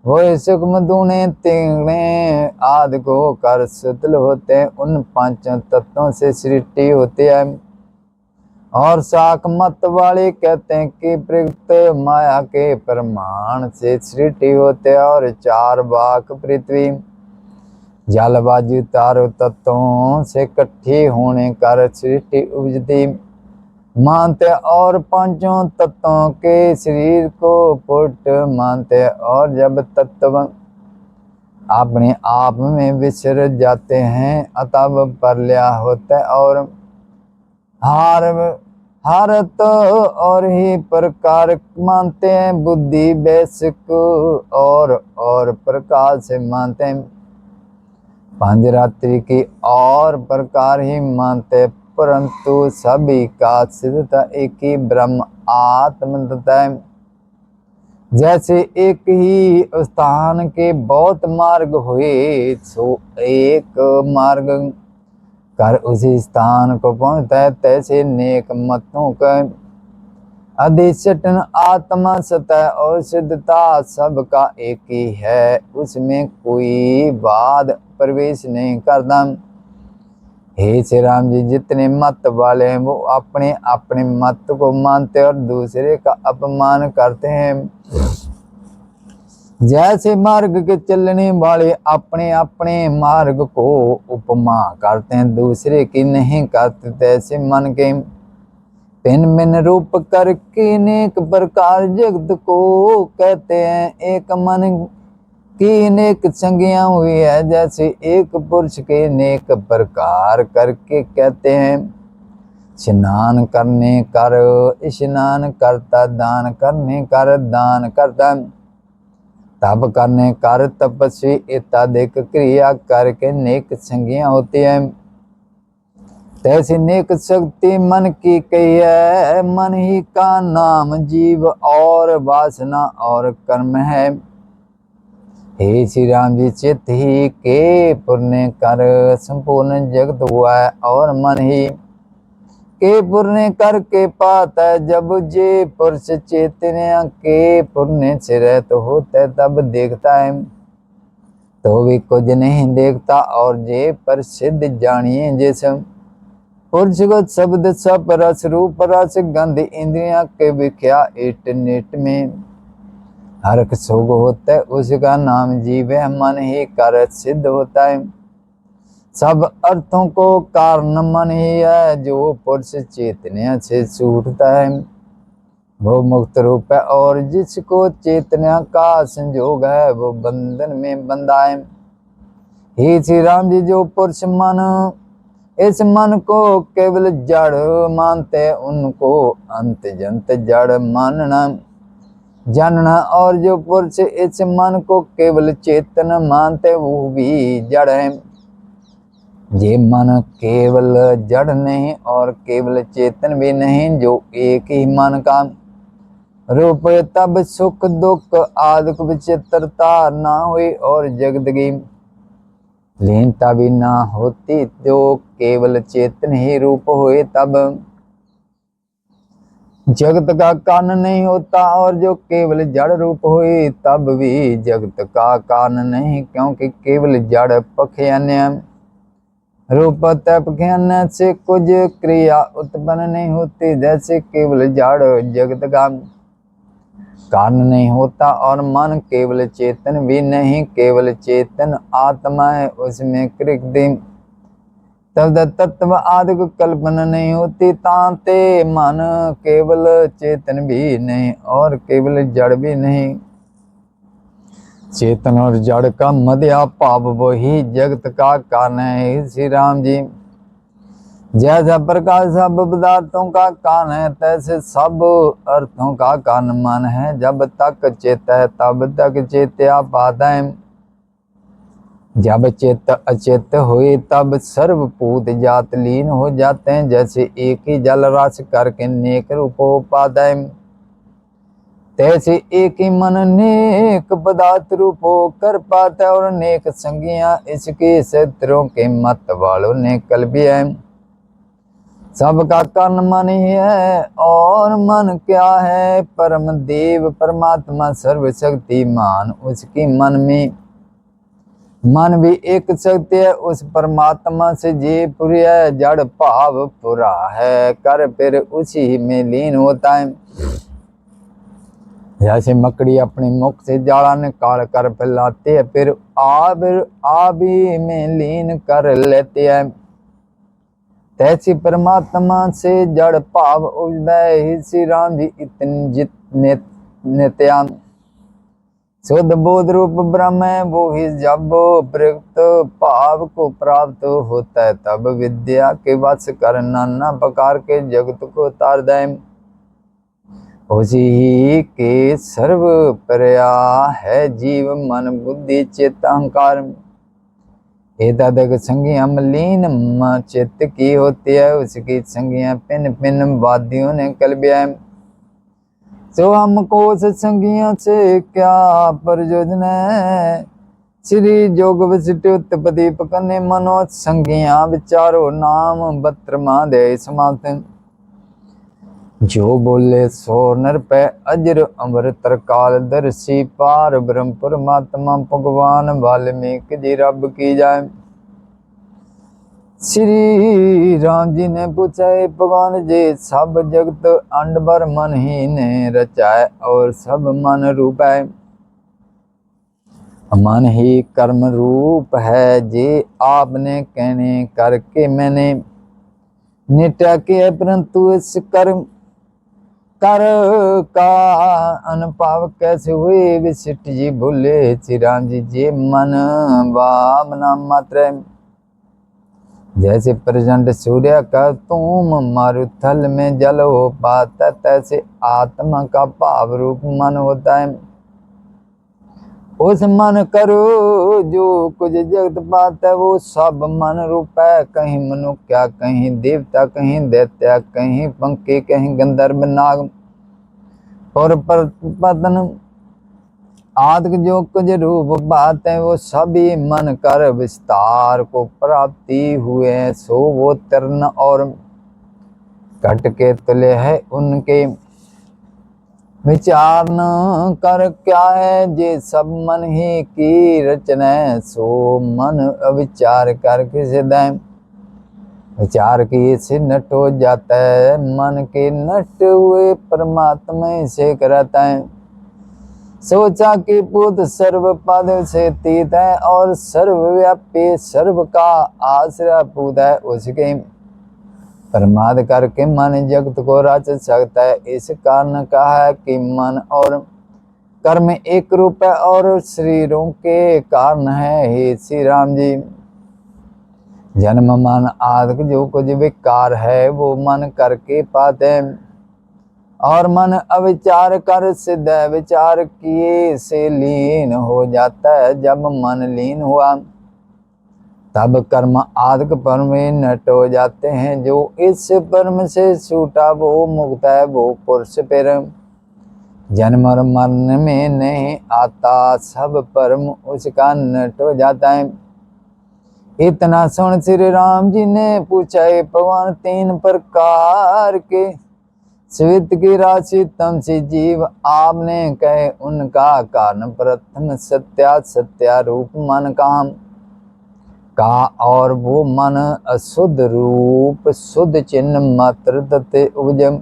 वो सूक्ष्म दूने तिगुने आदि को कर शिथिल होते हैं। उन पांचों तत्वों से सृष्टि होती है। और शाक मत वाले कहते हैं कि प्रकृत माया के प्रमाण से सृष्टि होते हैं। और चार वाक पृथ्वी जल वायु चारों तत्वों से इकट्ठी होने कर सृष्टि उपजती मानते और पांचों तत्वों के शरीर को पुट मानते। और जब तत्व अपने आप में विसर जाते हैं तब प्रलय होता है। और हारत और ही प्रकार मानते हैं। बुद्धि वैश्विक और प्रकार से मानते हैं। पांच रात्रि की और प्रकार ही मानते, परंतु सभी का सिद्धता एक ही ब्रह्म आत्म तथा है। जैसे एक ही स्थान के बहुत मार्ग हुए सो एक मार्ग कर उसी स्थान को पहुंचता है, तैसे नेक मतों का अधिष्ठान आत्मा सतह और सिद्धता सबका एक ही है। उसमें कोई वाद प्रवेश नहीं करता। हे श्री राम जी जितने मत वाले हैं वो अपने अपने मत को मानते और दूसरे का अपमान करते हैं। जैसे मार्ग के चलने वाले अपने अपने मार्ग को उपमा करते हैं, दूसरे की नहीं करते, तैसे मन के भिन्न भिन्न रूप करके अनेक प्रकार जगत को कहते हैं। एक मन की अनेक संज्ञा हुई है, जैसे एक पुरुष के अनेक प्रकार करके कहते हैं। स्नान करने कर स्नान करता, दान करने कर दान करता, तप करने कर तपस्वी, इत्यादिक क्रिया करके नेक संज्ञा होती है। तैसी नेक शक्ति मन की कही है। मन ही का नाम जीव और वासना और कर्म है। हे श्री राम जी, चित्त ही के पुण्य कर संपूर्ण जगत हुआ है, और मन ही के पुण्य कर के पाता है। जब जे पुरुष चेतन के पुण्य से रहत होता है, तब देखता है, तो भी कुछ नहीं देखता। और जे प्रसिद्ध जानिए, जैसे पुरुषगत शब्द सप रस रूप रस गंध इंद्रिया के विख्या इष्ट निट में हरक सुख होता है, उसका नाम जीव है। मन ही कार्य सिद्ध होता है। सब अर्थों को कारण मन ही है। जो पुरुष चेतना से छूटता है, वो मुक्त रूप है, और जिसको चेतना का संयोग है, वो बंधन में बंधा है। हे श्री राम जी, जो पुरुष मन इस मन को केवल जड़ मानते, उनको अंत जंत जड़ मानना जानना, और जो पुरुष इस मन को केवल चेतन मानते, वो भी जड़ है। ये मन केवल जड़ नहीं और केवल चेतन भी नहीं, जो एक ही मन का रूप है। तब सुख दुख आदि विचित्रता ना हुई, और जगत की लीनता भी ना होती। जो केवल चेतन ही रूप हुए, तब जगत का कारण नहीं होता, और जो केवल जड़ रूप हुई, तब भी जगत का कारण नहीं। क्योंकि केवल जड़ पखियान्य रूप पखियान्य से कुछ क्रिया उत्पन्न नहीं होती। जैसे केवल जड़ जगत का कारण नहीं होता, और मन केवल चेतन भी नहीं, केवल चेतन आत्मा है, उसमें कृत्रिम तब तत्व आदि को कल्पना नहीं होती। तांते मन केवल चेतन भी नहीं और केवल जड़ भी नहीं। चेतन और जड़ का मध्य भाव वही जगत का कारण है। श्री राम जी, जैसा प्रकाश सब पदार्थों का कारण है, तैसे सब अर्थों का कारण मन है। जब तक चेत है, तब तक चेत्या पाता है। जब चेत अचेत हुए, तब सर्वभूत जात लीन हो जाते हैं। जैसे एक ही जल राशि करके नेक रूप हो पाता है, तैसे एक ही मन नेक पदार्थ रूप हो कर पाता है। और अनेक संज्ञा इसके शत्रुओं के मत वालों ने कल भी है। सबका कारण मन ही है, और मन क्या है? परम देव परमात्मा सर्वशक्तिमान, उसकी मन में मन भी एक शक्ति है। उस परमात्मा से जे पूरी है, जड़ भाव पूरा है कर फिर उसी में लीन होता है। जैसे मकड़ी अपने मुख से जाला निकाल कर फैलाती है, फिर आबी में लीन कर लेती है, तैसी परमात्मा से जड़ भाव उदय। श्री राम जी, इतनी जितने नित्या शुद्ध बोध रूप ब्रह्म है, वो ही जब प्रयुक्त भाव को प्राप्त होता है, तब विद्या के वश कर नाना प्रकार के जगत को तार दे। उसी के सर्व पर्या है जीव मन बुद्धि चित्त अहंकार। एतदक संज्ञा मलीन चित्त की होती है, उसकी संज्ञा पिन पिन वादियों ने कलबिया। तो हमको उस संज्ञा से क्या प्रयोजन है? श्री जोग वशिष्ठ उत्पत्ति पकने मनो संज्ञा विचारो नाम बत्रमा दे समाप्त। जो बोले सो नर पे अजर अमर तरकाल दर्शी पार ब्रह्म परमात्मा भगवान वाल्मीकि जी रब की जाए। श्री राम जी ने पूछा, भगवान जी, सब जगत अंड भर मन ही ने रचा है, और सब मन रूप है। मन ही कर्म रूप है, जे आपने कहने करके मैंने नित्या किया, परंतु इस कर्म कर का अनुभव कैसे हुए विशिष्ट जी भूले श्री राम जी जे मन भावना मात्र। जैसे प्रचंड सूर्य का तुम मारुथल में जल हो पाता, तैसे आत्मा का भाव रूप मन होता है। उस मन करो जो कुछ जगत पाता है, वो सब मन रूप है। कहीं मनुष्य क्या, कहीं देवता, कहीं दैत्य, कहीं पंखी, कहीं गंधर्व नाग और पतन आदि जो कुछ रूप बात है, वो सभी मन कर विस्तार को प्राप्ति हुए। सो वो तरण और घट के तुल्य है, उनके विचार न कर क्या है। जे सब मन ही की रचना, सो मन अविचार कर किसे दें। विचार किए से नट हो जाता है, मन के नट हुए परमात्मा से करता है। सोचा कि पूत सर्व पद से तीत है, और सर्वव्यापी सर्व का आश्रय पूत है। उसके प्रमाद करके मन जगत को रच सकता है। इस कारण कहा है कि मन और कर्म एक रूप है और शरीरों के कारण है। हे श्री राम जी, जन्म मन आदि जो कुछ विकार है, वो मन करके पाते हैं। और मन अविचार कर सिद्ध विचार किए से लीन हो जाता है। जब मन लीन हुआ, तब कर्म आदि परम में नट हो जाते हैं। जो इस परम से छूटा वो मुक्त है, वो पुरुष फिर जन्म और मरण में नहीं आता। सब परम उसका नट हो जाता है। इतना सुन श्री राम जी ने पूछा, भगवान तीन प्रकार के स्वित की राशि तम से जीव आपने कहे, उनका कारण प्रथम सत्या सत्या रूप मन काम का, और वो मन अशुद्ध रूप शुद्ध चिन्ह मात्र तथे उपजम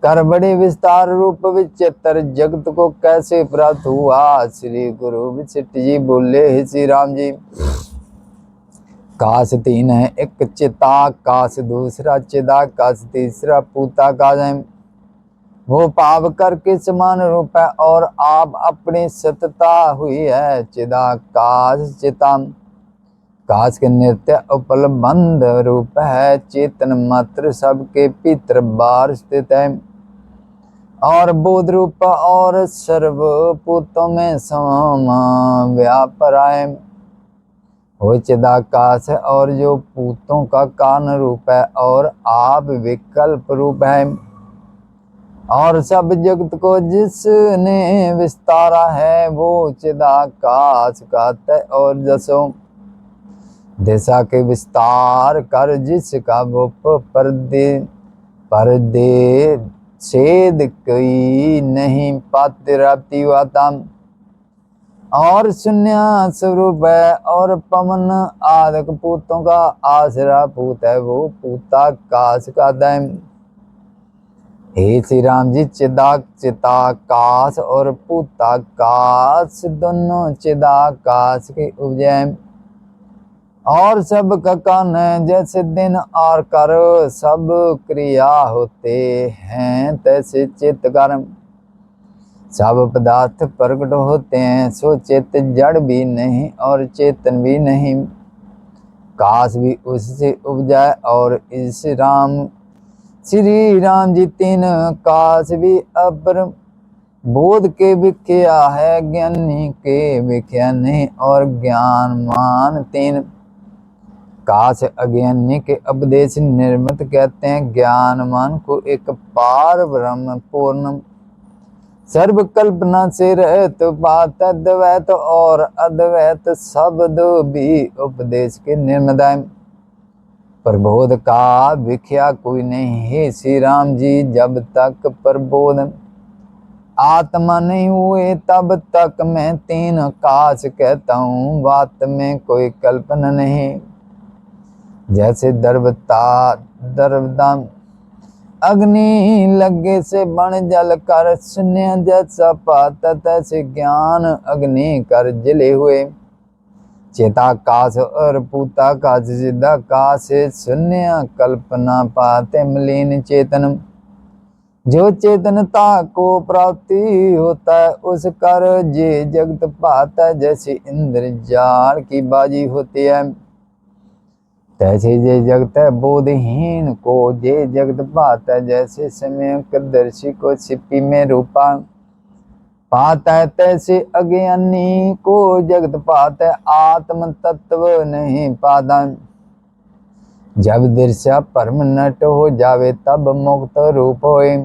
कर बड़े विस्तार रूप विचित्र जगत को कैसे प्राप्त हुआ। श्री गुरु विशिष्ट जी बोले, श्री राम जी काश तीन है, एक चिताकाश, दूसरा चिदाकाश, तीसरा पूताकाश है। वो पाप करके समान रूप है और आप अपनी सतता हुई है। चिदाकाश चिता काश के नित्य उपलब्ध रूप है। चेतन मात्र सबके पितृ बार स्थित है और बोध रूप और सर्वभूतों में सम व्यापराय वो चिदाकाश है, और जो पूतों का कारण रूप है और आप विकल्प रूप है। और सब जगत को जिसने विस्तारा है, वो चिदाकाश कहते। और जसो दिशा के विस्तार कर जिसका वो पर्दे छेद कोई नहीं पाते रहती वाता। और शून्य स्वरूप है और पवन आदक पूतों का आसरा पूत है, वो पूताकाश का दैम। हे श्री राम जी, चिताकाश और पूताकाश दोनों चिदाकाश के उपजय और सब का कारण है। जैसे दिन और कर सब क्रिया होते हैं, तैसे चित्त कर्म सब पदार्थ प्रकट होते हैं। सो चित्त जड़ भी नहीं और चेतन भी नहीं, काश भी उससे उपजा। और इस श्री राम जी तीन काश भी अपर बोध के विख्या है, ज्ञानी के विख्या नहीं। और ज्ञानमान तीन काश अज्ञानी के उपदेश निर्मित कहते हैं। ज्ञानमान को एक पार ब्रह्म पूर्ण सर्व कल्पना से रहत बात द्वैत और अद्वैत शब्द भी उपदेश के निर्मदाय। प्रबोध का विख्या कोई नहीं है श्री राम जी, जब तक प्रबोध आत्मा नहीं हुए तब तक मैं तीन काश कहता हूँ। बात में कोई कल्पना नहीं। जैसे दर्वदा अग्नि लगे से बन जल कर शून्य जैसा पाता, तैसे ज्ञान अग्नि कर जले हुए। चेताकाश और पूताकाश चिदाकाश शून्य कल्पना पाते मलिन चेतन। जो चेतनता को प्राप्ति होता है उस कर जे जगत पाता है। जैसे इंद्रजाल की बाजी होती है तैसे जे जगत है बोधहीन को जे जगत पाता है। जैसे समय दर्शी को छिपी में रूपा पाता है तैसे अज्ञानी को जगत पाता है। आत्म तत्व नहीं पाता। जब दृश्य परम नट हो जावे तब मुक्त रूप होए।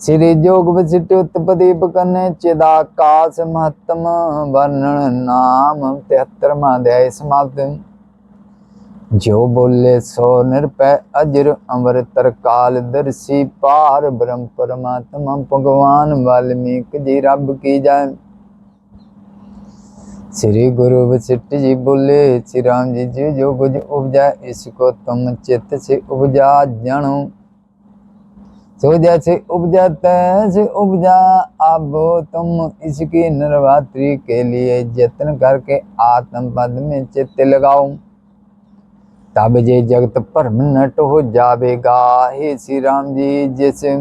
श्री जोग वशिष्ठ उत्पदीप कन्या चिदाकाश महत्तम वर्णन नाम 73वां अध्याय समाप्त। जो बोले सो निरपय अजर अमर तरकाल दर्शी पार ब्रह्म परमात्मा भगवान वाल्मीकि जी रब की जाए। श्री गुरु वशिष्ठ जी बोले श्री राम जी जो कुछ उपजा इसको तुम चित्त से उपजा जानो। सो जैसे उपजा तैसे उपजा अब तुम इसकी नवरात्रि के लिए यत्न करके आत्म पद में चित्त लगाओ तब जे जगत परम नट हो जावेगा। हे श्री राम जी जैसे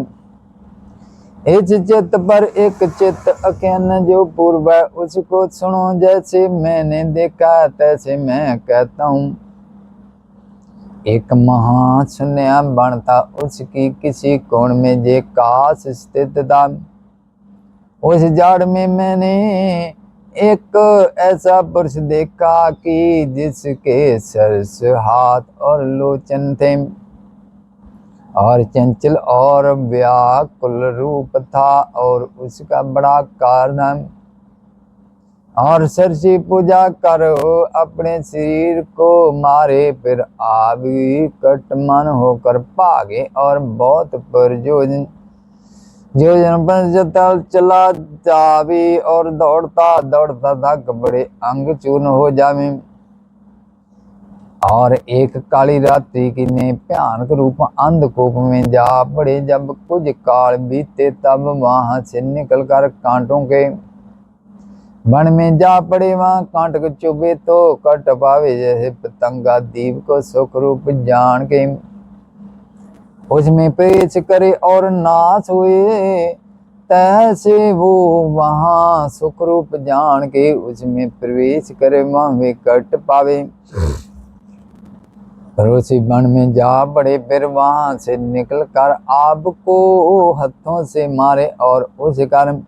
इस चित्त पर एक चित्त अज्ञान जो पूर्व है उसको सुनो। जैसे मैंने देखा तैसे मैं कहता हूँ। एक महाशून्य बन था उसकी किसी कोण में जे काश स्थित था। उस झाड़ में मैंने एक ऐसा पुरुष देखा कि जिसके सरस हाथ और लोचन थे और चंचल और व्याकुल रूप था और उसका बड़ा कारण और सरसी पूजा करो अपने शरीर को मारे फिर आवी कटमन होकर भागे और बहुत प्रयोजन पर चला जावी और दौड़ता दौड़ता थक बड़े अंग चूर्ण हो जावे। और एक काली रात्रि की ने भयानक रूप अंधकूप में जा पड़े। जब कुछ काल बीते तब वहां से निकलकर कांटों के वन में जा पड़े। वहां कांट को चुभे तो कट पावे। जैसे पतंगा दीप को सुख रूप जान के उसमें पेश करे और नाश हुए तैसे वो वहां सुख रूप जान के उसमें प्रवेश करे वहां वे कट पावे। पड़ोसी वन में जा पड़े फिर वहां से निकल कर आपको हाथों से मारे और उस कारण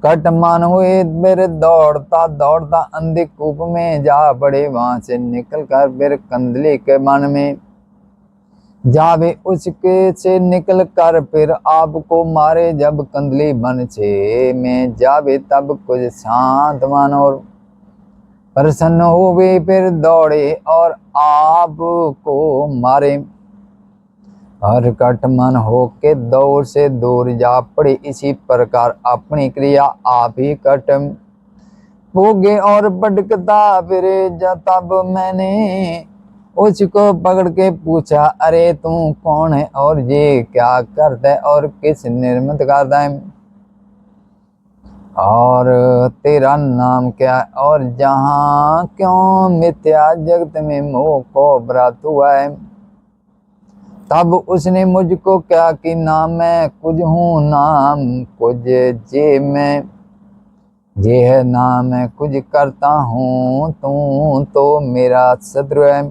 कटमान हुए। फिर दौड़ता दौड़ता अंधकूप में जा पड़े। वहां से निकल कर फिर कंदली के वन में जावे उसके से निकल कर फिर आपको मारे। जब कंदली वन से में जावे तब कुछ शांत मन और प्रसन्न हुए फिर दौड़े और आपको मारे और कटमन होके दौड़ से दूर जा पड़े। इसी प्रकार अपनी क्रिया आप ही कट होगे और भटकता फिरे। तब मैंने उसको पकड़ के पूछा अरे तू कौन है और ये क्या करता है और किस निर्मित करता है और तेरा नाम क्या है और जहाँ क्यों मिथ्या जगत में मोह को व्रत हुआ है। तब उसने मुझको क्या कि नाम मैं कुछ हूँ नाम कुछ जे मैं जे है नाम मैं कुछ करता हूँ तू तो मेरा शत्रु है।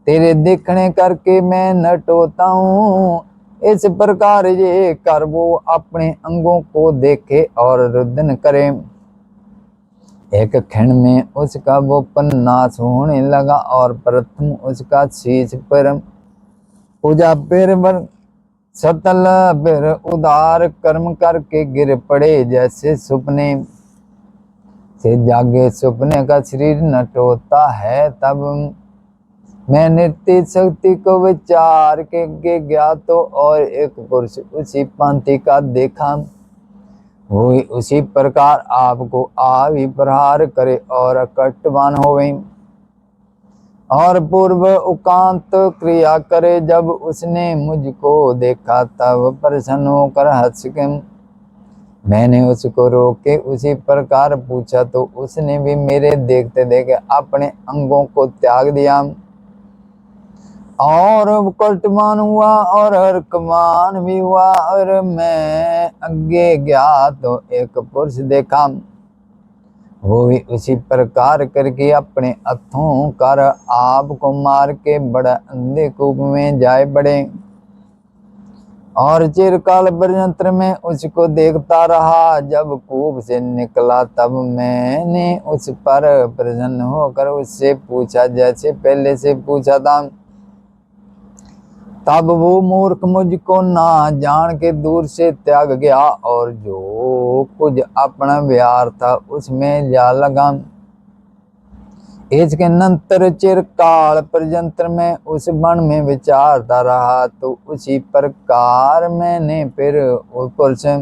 तेरे देखने करके मैं नट होता हूँ। इस प्रकार ये कर वो अपने अंगों को देखे और रुदन करे। एक क्षण में उसका वो नाश होने लगा और प्रथम उसका शीश पर पूजा फिर सतल फिर उदार कर्म करके गिर पड़े। जैसे सपने से जागे सपने का शरीर नट होता है तब मैं नृत्य शक्ति को विचार के गया तो और एक पुरुष उसी पंथी का देखा। वो उसी प्रकार आपको आवी प्रहार करे और अकटवान होवे और पूर्व उकांत क्रिया करे। जब उसने मुझको देखा तब प्रसन्न होकर हंस के मैंने उसको रोके उसी प्रकार पूछा तो उसने भी मेरे देखते देखे अपने अंगों को त्याग दिया और कल्टमान हुआ और हरकमान भी हुआ। और मैं आगे गया तो एक पुरुष देखा, वो भी उसी प्रकार करके अपने हथों कर आप को मार के बड़ा अंधे कूप में जाए पड़े। और चिरकाल पर्यंत में उसको देखता रहा। जब कूप से निकला तब मैंने उस पर प्रसन्न होकर उससे पूछा, जैसे पहले से पूछा था। तब वो मूर्ख मुझको ना जान के दूर से त्याग गया और जो कुछ अपना व्यवहार था उसमें जा लगा। इसके नंतर चिरकाल पर्यंत में उस वन में विचारता रहा। तो उसी प्रकार मैंने फिर ऊपर से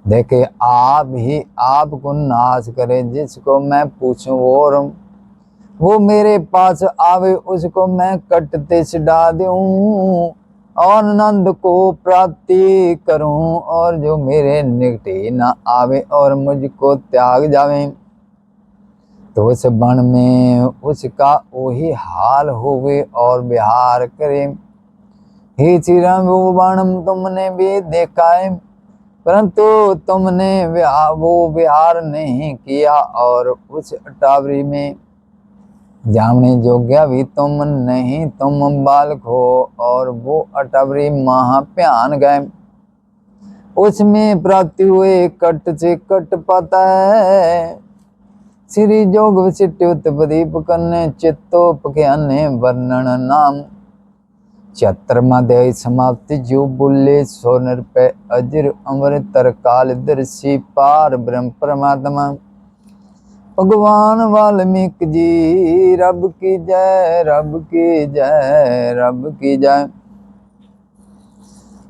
देखे आप ही आपको नाश करे, जिसको मैं पूछूं और वो मेरे पास आवे, उसको मैं कटते छुड़ा दूं और नंद को प्राप्ति करूं। और जो मेरे निकटे न आवे और मुझको त्याग जावे, तो उस वन में उसका वही हाल होवे और विहार करे। हे श्री राम, वो वन तुमने भी देखा है, परंतु तुमने वो विहार नहीं किया। और उस अटावरी में जामने जोग्या भी तुम नहीं, तुम बालक हो। और वो अटावरी महाभयान गए, उसमें प्राप्ति हुए कट से कट पाता है। श्री जोग विशिष्ट उत्पदीप कन्ने चित्तोपख्याने वर्णन नाम। 76वां समाप्ति। जो बुल्ले सोनर पे अजर अमर तरकाल दर्शी पार ब्रह्म परमात्मा भगवान वाल्मीकि जी। रब की जय, रब की जय, रब की जय।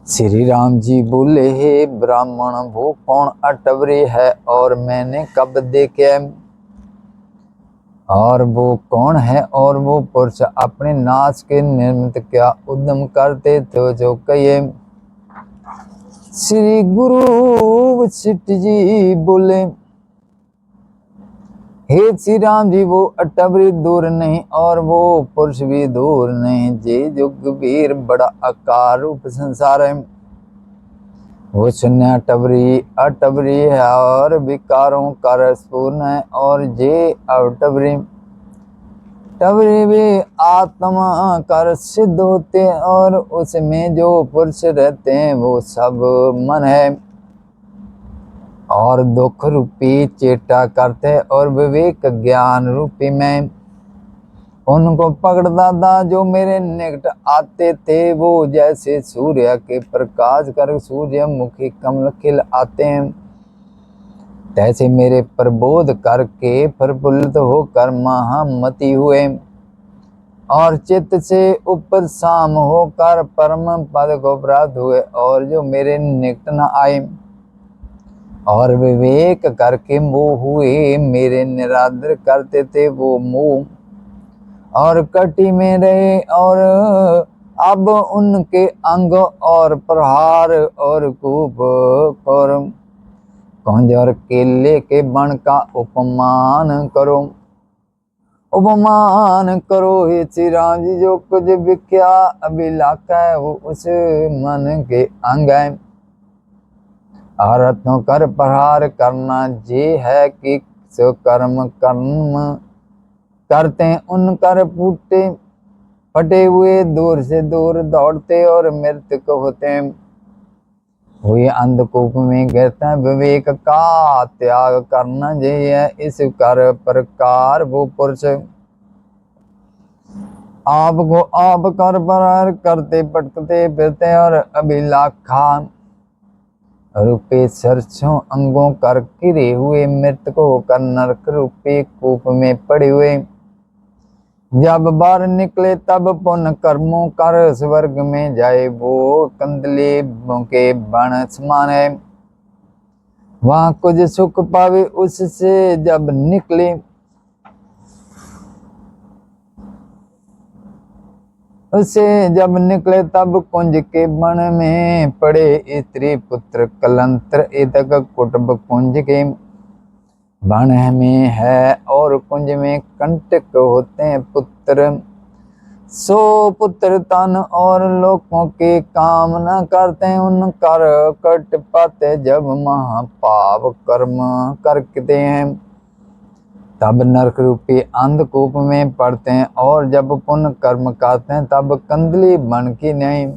श्री राम जी बोले, हे ब्राह्मण, वो कौन अटवरी है और मैंने कब देखे? और वो कौन है और वो पुरुष अपने नाश के निमित्त क्या उद्यम करते थे जो कहिए? श्री गुरु वशिष्ठ जी बोले, हे श्री राम जी, वो अटवरी दूर नहीं और वो पुरुष भी दूर नहीं। जे जुग वीर बड़ा आकार रूप संसार है, वो शून्य अटवरी है और विकारों का रस पूर्ण है। और जे अटवरी भी आत्मा कर सिद्ध होते हैं और उसमें जो पुरुष रहते हैं वो सब मन है और दुख रूपी चेष्टा करते और विवेक ज्ञान रूपी में उनको पकड़ता था। जो मेरे निकट आते थे वो जैसे सूर्य के प्रकाश कर सूर्यमुखी कमल खिल आते हैं, तैसे मेरे प्रबोध करके प्रफुल्लित होकर महामति हुए और चित्त से ऊपर शाम होकर परम पद को प्राप्त हुए। और जो मेरे निकट न आए और विवेक करके मोह हुए, मेरे निरादर करते थे वो मोह और कटी में रहे। और अब उनके अंग और प्रहार और कूप और कुंज और केले के बण का उपमान करो, उपमान करो। हे श्री राम जी, जो कुछ विख्या अभिलाखा है वो उस मन के अंग है। आरतों कर प्रहार करना जे है कि कर्म कर्म करते हैं उन कर फूटे फटे हुए दूर से दूर दौड़ते और मृतक होते हैं। हुए अंधकूप में गिरते हैं, विवेक का त्याग करना जे है। इस कर प्रकार वो पुरुष आपको आप कर प्रहार करते पटकते फिरते और अभिलाखा रूपे सरसों अंगों कर गिरे हुए मृतक होकर नरक रूपे कूप में पड़े हुए जब बाहर निकले तब पुण्य कर्मों कर स्वर्ग में जाए। वो कंदले के बण समान है, वहां कुछ सुख पावे। उससे जब निकले तब कुंज के बण में पड़े। स्त्री पुत्र कलंत्र इतक कुटुंब कुंज के बण में है और कुंज में कंटक होते हैं पुत्र। सो पुत्र तन और लोगों के काम न करते हैं, उन कर कट पाते जब महापाप कर्म करते हैं, तब नरक रूपी अंधकूप में पड़ते हैं, और जब पुण्य कर्म करते हैं तब कंदली बन की नहीं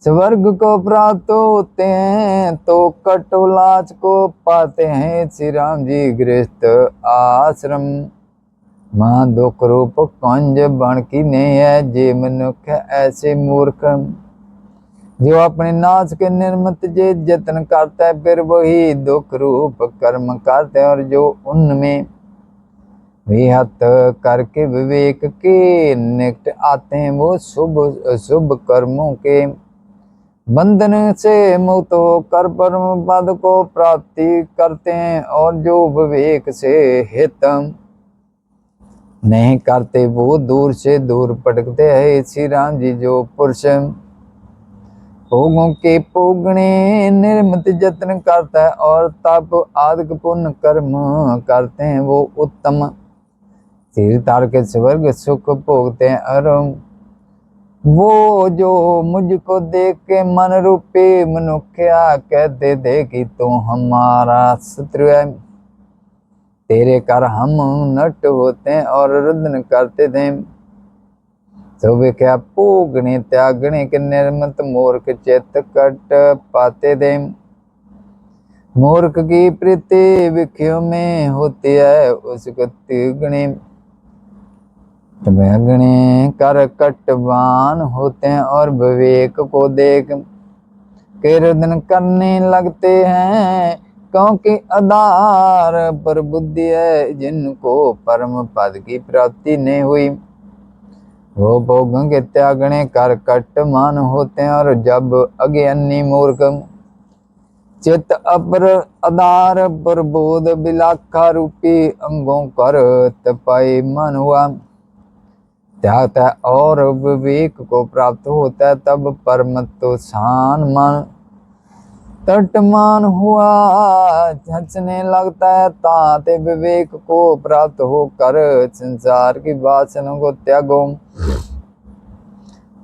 स्वर्ग को प्राप्त होते हैं, तो कटोलाच को पाते हैं। श्री राम जी गृहस्थ आश्रम मां दुख रूप कंज बन की नहीं है, जे मनुष्य ऐसे मूर्ख जो अपने नाश के निर्मित जे जतन करता है, फिर वही दुख रूप कर्म करते हैं, और जो उनमें विहत करके विवेक के निकट आते हैं, वो शुभ अशुभ कर्मों के बंधन से मुक्त होकर परम पद को प्राप्ति करते हैं, और जो विवेक से हित नहीं करते वो दूर से दूर पटकते हैं। श्री राम जी जो पुरुष भोगों के पोगणे निर्मित जतन करता है और तप आदि पुण्य कर्म करते हैं, वो उत्तम सिर तार के स्वर्ग सुख भोगते हैं। और वो जो मुझको देख के मन रूपी मनुष्या कहते थे कि तू हमारा शत्रु है, तेरे कर हम नट होते हैं और रुदन करते थे। तो वे क्या पोगणे त्यागणे के निर्मित मूर्ख चित्त कट पाते थे। मूर्ख की प्रीति विख्यो में होती है, उसको तिगणे गणे कर कटवान होते हैं, और विवेक को देख के रुदन करने लगते हैं, क्योंकि आधार पर बुद्धि है जिनको परम पद की प्राप्ति नहीं हुई, वो भोगों के त्यागने कर कटमान होते हैं। और जब अज्ञानी मूर्ख चित्त अपर आधार पर बोध बिलाखा रूपी अंगों कर तपाई मन हुआ त्यागता है और विवेक को प्राप्त होता है, तब परमत्व शान मन तटमान हुआ हंसने लगता है। ताते विवेक को प्राप्त होकर संसार की वासना को त्यागो,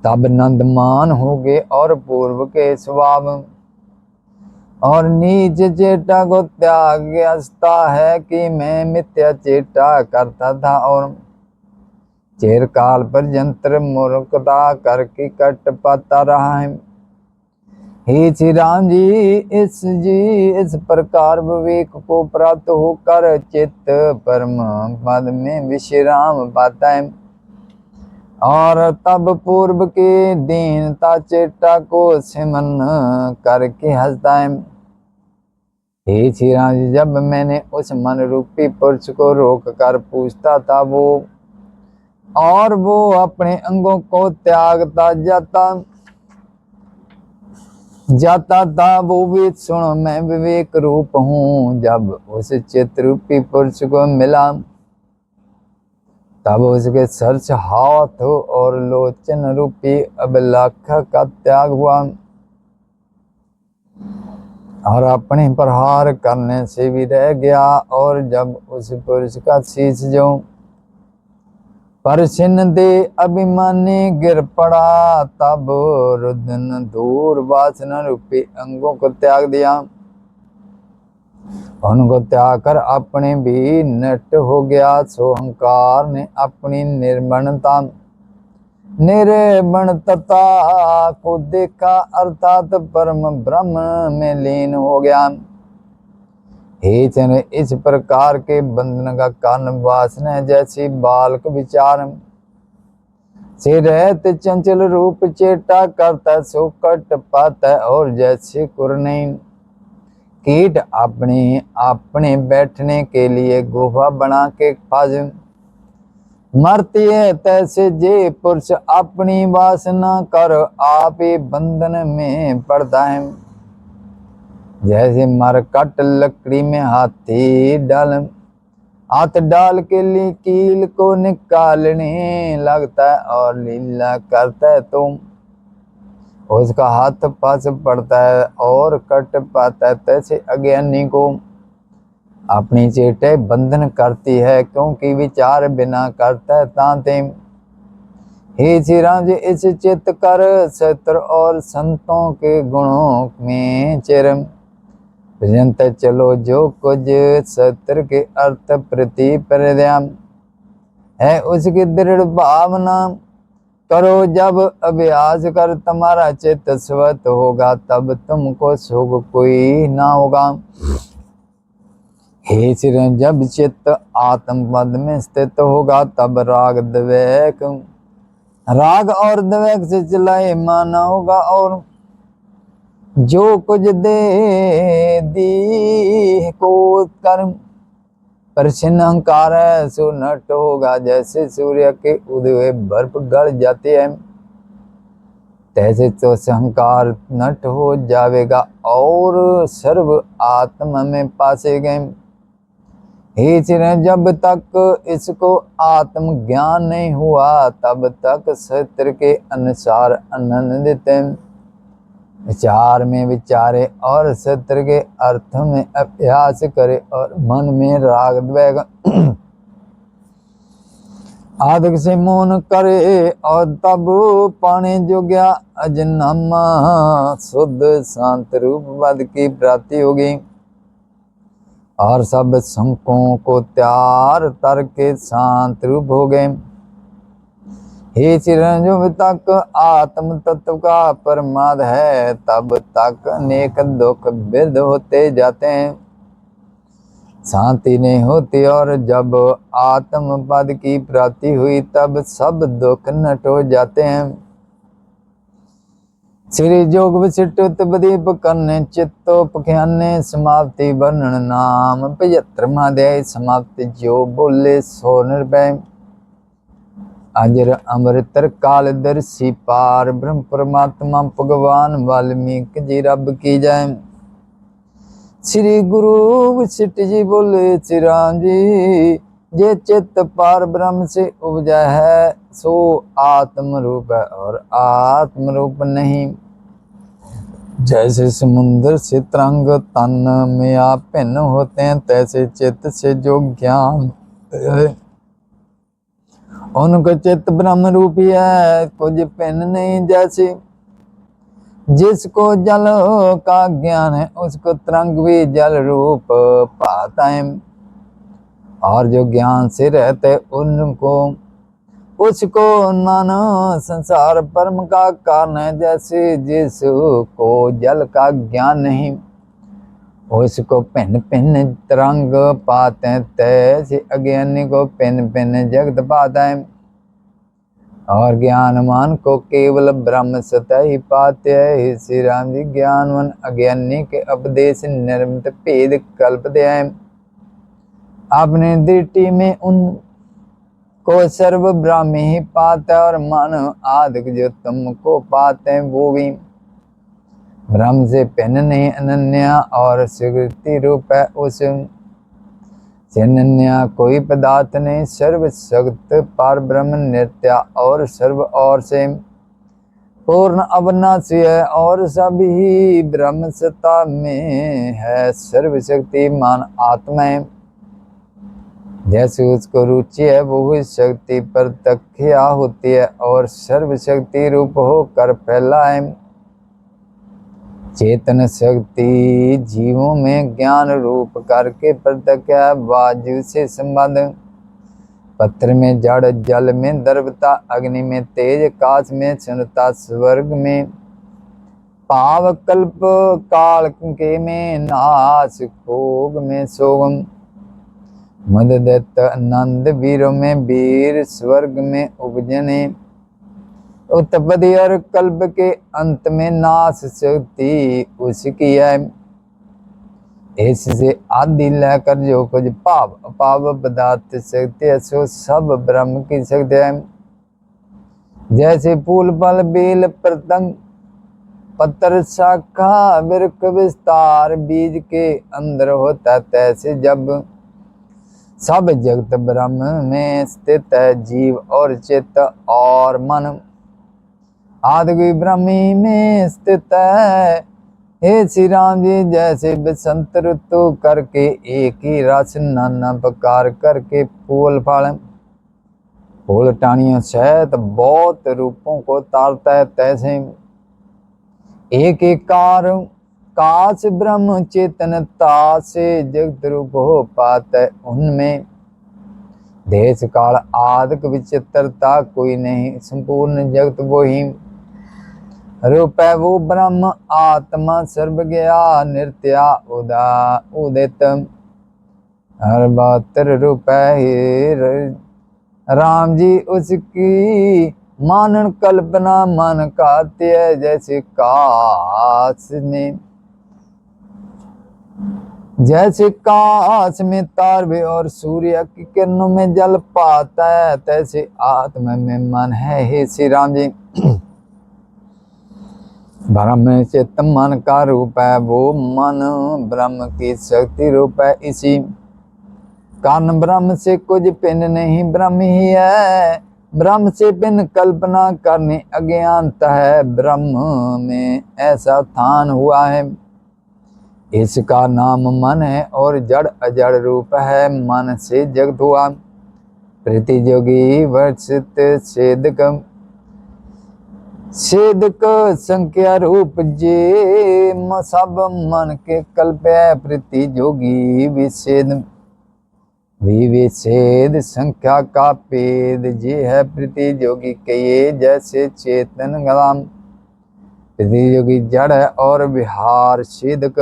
तब नंदमान हो गए और पूर्व के स्वभाव और नीच चेटा को त्याग हंसता है कि मैं मिथ्या चेटा करता था और चिरकाल पर यंत्र मूर्खता करके कट पाता रहा है। हे श्री राम जी इस प्रकार विवेक को प्राप्त होकर चित्त परम पद में विश्राम पाता है, और तब पूर्व के दीनता चेटा को सिमन करके हंसता है। हे श्री राम जी, जब मैंने उस मन रूपी पुरुष को रोक कर पूछता था वो अपने अंगों को त्यागता जाता था, वो भी सुनो मैं विवेक रूप हूँ। जब उस चित्त रूपी पुरुष को मिला, तब उसके सर्च हाथ और लोचन रूपी अभिलाखा का त्याग हुआ, और अपने प्रहार करने से भी रह गया। और जब उस पुरुष का शीश जो परछिन्न दे अभिमानी गिर पड़ा, तब रुदन दूर वासना रूपी अंगों को त्याग दिया, उनको त्याग कर अपने भी नट हो गया। सो अहंकार ने अपनी निर्मणता को देखा, अर्थात परम ब्रह्म में लीन हो गया। हे चन, इस प्रकार के बंधन का कारण वासना जैसी बालक विचार से रहते चंचल रूप चेटा करता सो कट पाता है, और जैसे कुरने कीट अपने बैठने के लिए गुफा बना के फाज मरती है, तैसे जे पुरुष अपनी वासना कर आप ही बंधन में पड़ता है। जैसे मरकट लकड़ी में हाथ डाल के लिए कील को निकालने लगता है और लीला करता है, तो उसका हाथ फंस पड़ता है और कट पाता है। तैसे अज्ञानी को अपनी चेटे बंधन करती है, क्योंकि विचार बिना करता है तांते हे श्री राम जी इस चित्त कर सत्र और संतों के गुणों में चिरम पर्यंत चलो जो कुछ सत्र के अर्थ प्रति परिणाम है उसकी दृढ़ भावना करो। जब अभ्यास कर तुम्हारा चित्त स्वत होगा तब तुमको सुख कोई ना होगा। हे श्री राम जब चित्त आत्म पद में स्थित होगा तब राग और द्वेष से चलाए माना होगा और जो कुछ दे दी को कर्म प्रसन्न अहंकार है सो नट होगा। जैसे सूर्य के उदय हुए बर्फ गल जाते हैं तैसे तो अहंकार नट हो जाएगा और सर्व आत्मा में पासे गए। हे जब तक इसको आत्म ज्ञान नहीं हुआ तब तक सत्र के अनुसार आनंदित विचार में विचारे और सत्र के अर्थ में अभ्यास करे और मन में राग द्वेष आदि से मौन करे और तब पाने जोग्या अजन्मा शुद्ध शांत रूप पद की प्राप्ति होगी और सब शंकों को त्यार तर के शांत रूप हो गए। हे चिरंजीव तक आत्म तत्व का परमाद है तब तक अनेक दुख विद होते जाते हैं शांति नहीं होती और जब आत्म पद की प्राप्ति हुई तब सब दुख नट हो जाते हैं। श्री जोग विशिष्ट उपदीप करने चित्तोपख्याने समाप्ति वर्णन नाम 75 अध्याय समाप्ति जो बोले 100 निर्भय अजर अमृतर कालदर्शी पार ब्रह्म परमात्मा भगवान वाल्मीकि जी रब की जय। श्री गुरु वशिष्ठ जी बोले श्री राम जी जे चित्त पार ब्रह्म से उपजा है सो आत्म रूप है और आत्म रूप नहीं। जैसे समुद्र से तरंग तन में आप भिन्न होते हैं तैसे चित्त से जो ज्ञान है उनको चित्त ब्रह्म रूपी है कुछ भिन्न नहीं। जैसे जिसको जल का ज्ञान है उसको तरंग भी जल रूप पाता है और जो ज्ञान से रहते उनको उसको नाना संसार परम का कारण है। जैसे जिसको जल का ज्ञान नहीं उसको भिन्न भिन्न तरंग पाते हैं तैसे अज्ञानी को भिन्न भिन्न जगत पाता है और ज्ञानवान को केवल ब्रह्म सत्ता ही पाते हैं। श्री राम जी ज्ञानवान अज्ञानी के उपदेश निर्मित भेद कल्प दे अपने दृष्टि में उन को सर्व ब्राह्मी ही पाता है और मानव आदिक जो तुमको पाते हैं वो भी ब्रह्म से भिन्न नहीं अनन्या और स्वीकृति रूप है उस अनन्या कोई पदार्थ नहीं सर्व सक्त पार ब्रह्म नित्या और सर्व और से पूर्ण अविनाशी है और सभी ब्रह्म सत्ता में है सर्वशक्तिमान आत्मा है। जैसे उसको रुचि है वो शक्ति पर तख्या होती है और सर्वशक्ति रूप होकर फैला है। चेतन शक्ति जीवों में ज्ञान रूप करके प्रत्यक्ष बाजू से संबंध पत्थर में जड़ जल में द्रवता अग्नि में तेज काश में क्षणता स्वर्ग में पाव कल्प काल के में नाश भोग में सोगम मददत्त आनंद वीरों में वीर स्वर्ग में उपजने उत्पत्ति और कल्प के अंत में नाश शक्ति उसकी है। इससे आदि लेकर जो कुछ पाप अपाप पदार्थ शक्ति है सो सब ब्रह्म की शक्ति है। जैसे फूल फल बेल पतंग पत्थर शाखा वृक्ष विस्तार बीज के अंदर होता तैसे जब सब जगत ब्रह्म में स्थित है जीव और चित्त और मन आदि ब्रह्मी में स्थित है। हे श्री राम जी जैसे बसंत ऋतु करके एक ही रस नाना प्रकार करके फूल फल फूल टाणियों सहित बहुत रूपों को तारता है, तैसे एक एक कार काश ब्रह्म चेतनता से जगत रूप हो पाता है। उनमें देश काल आदि विचित्रता कोई नहीं, संपूर्ण जगत वो ही रूप है। वो ब्रह्म आत्मा सर्वज्ञा नित्या उदित हर बातर रूप है। राम जी उसकी मानन कल्पना मन काते है, जैसे काश में तारवे और सूर्य की किरणों में जल पाता है, तैसे आत्मा में मन है। हे श्री राम जी, ब्रह्म चित्त मन का रूप है, वो मन ब्रह्म की शक्ति रूप है। इसी कारण ब्रह्म से कुछ भिन्न नहीं, ब्रह्म ही है। ब्रह्म से भिन्न कल्पना करनी अज्ञानता है, ब्रह्म में ऐसा स्थान हुआ है। इसका नाम मन है और जड़ अजड़ रूप है। मन से जगत हुआ प्रतियोगी वर्षित छेदक संख्या रूप जे सब मन के कल्प है। प्रतियोगी विच्छेद संख्या का पेद जे है। प्रतियोगी के ये जैसे चेतन गलाम प्रतियोगी जड़ है और विहार छेदक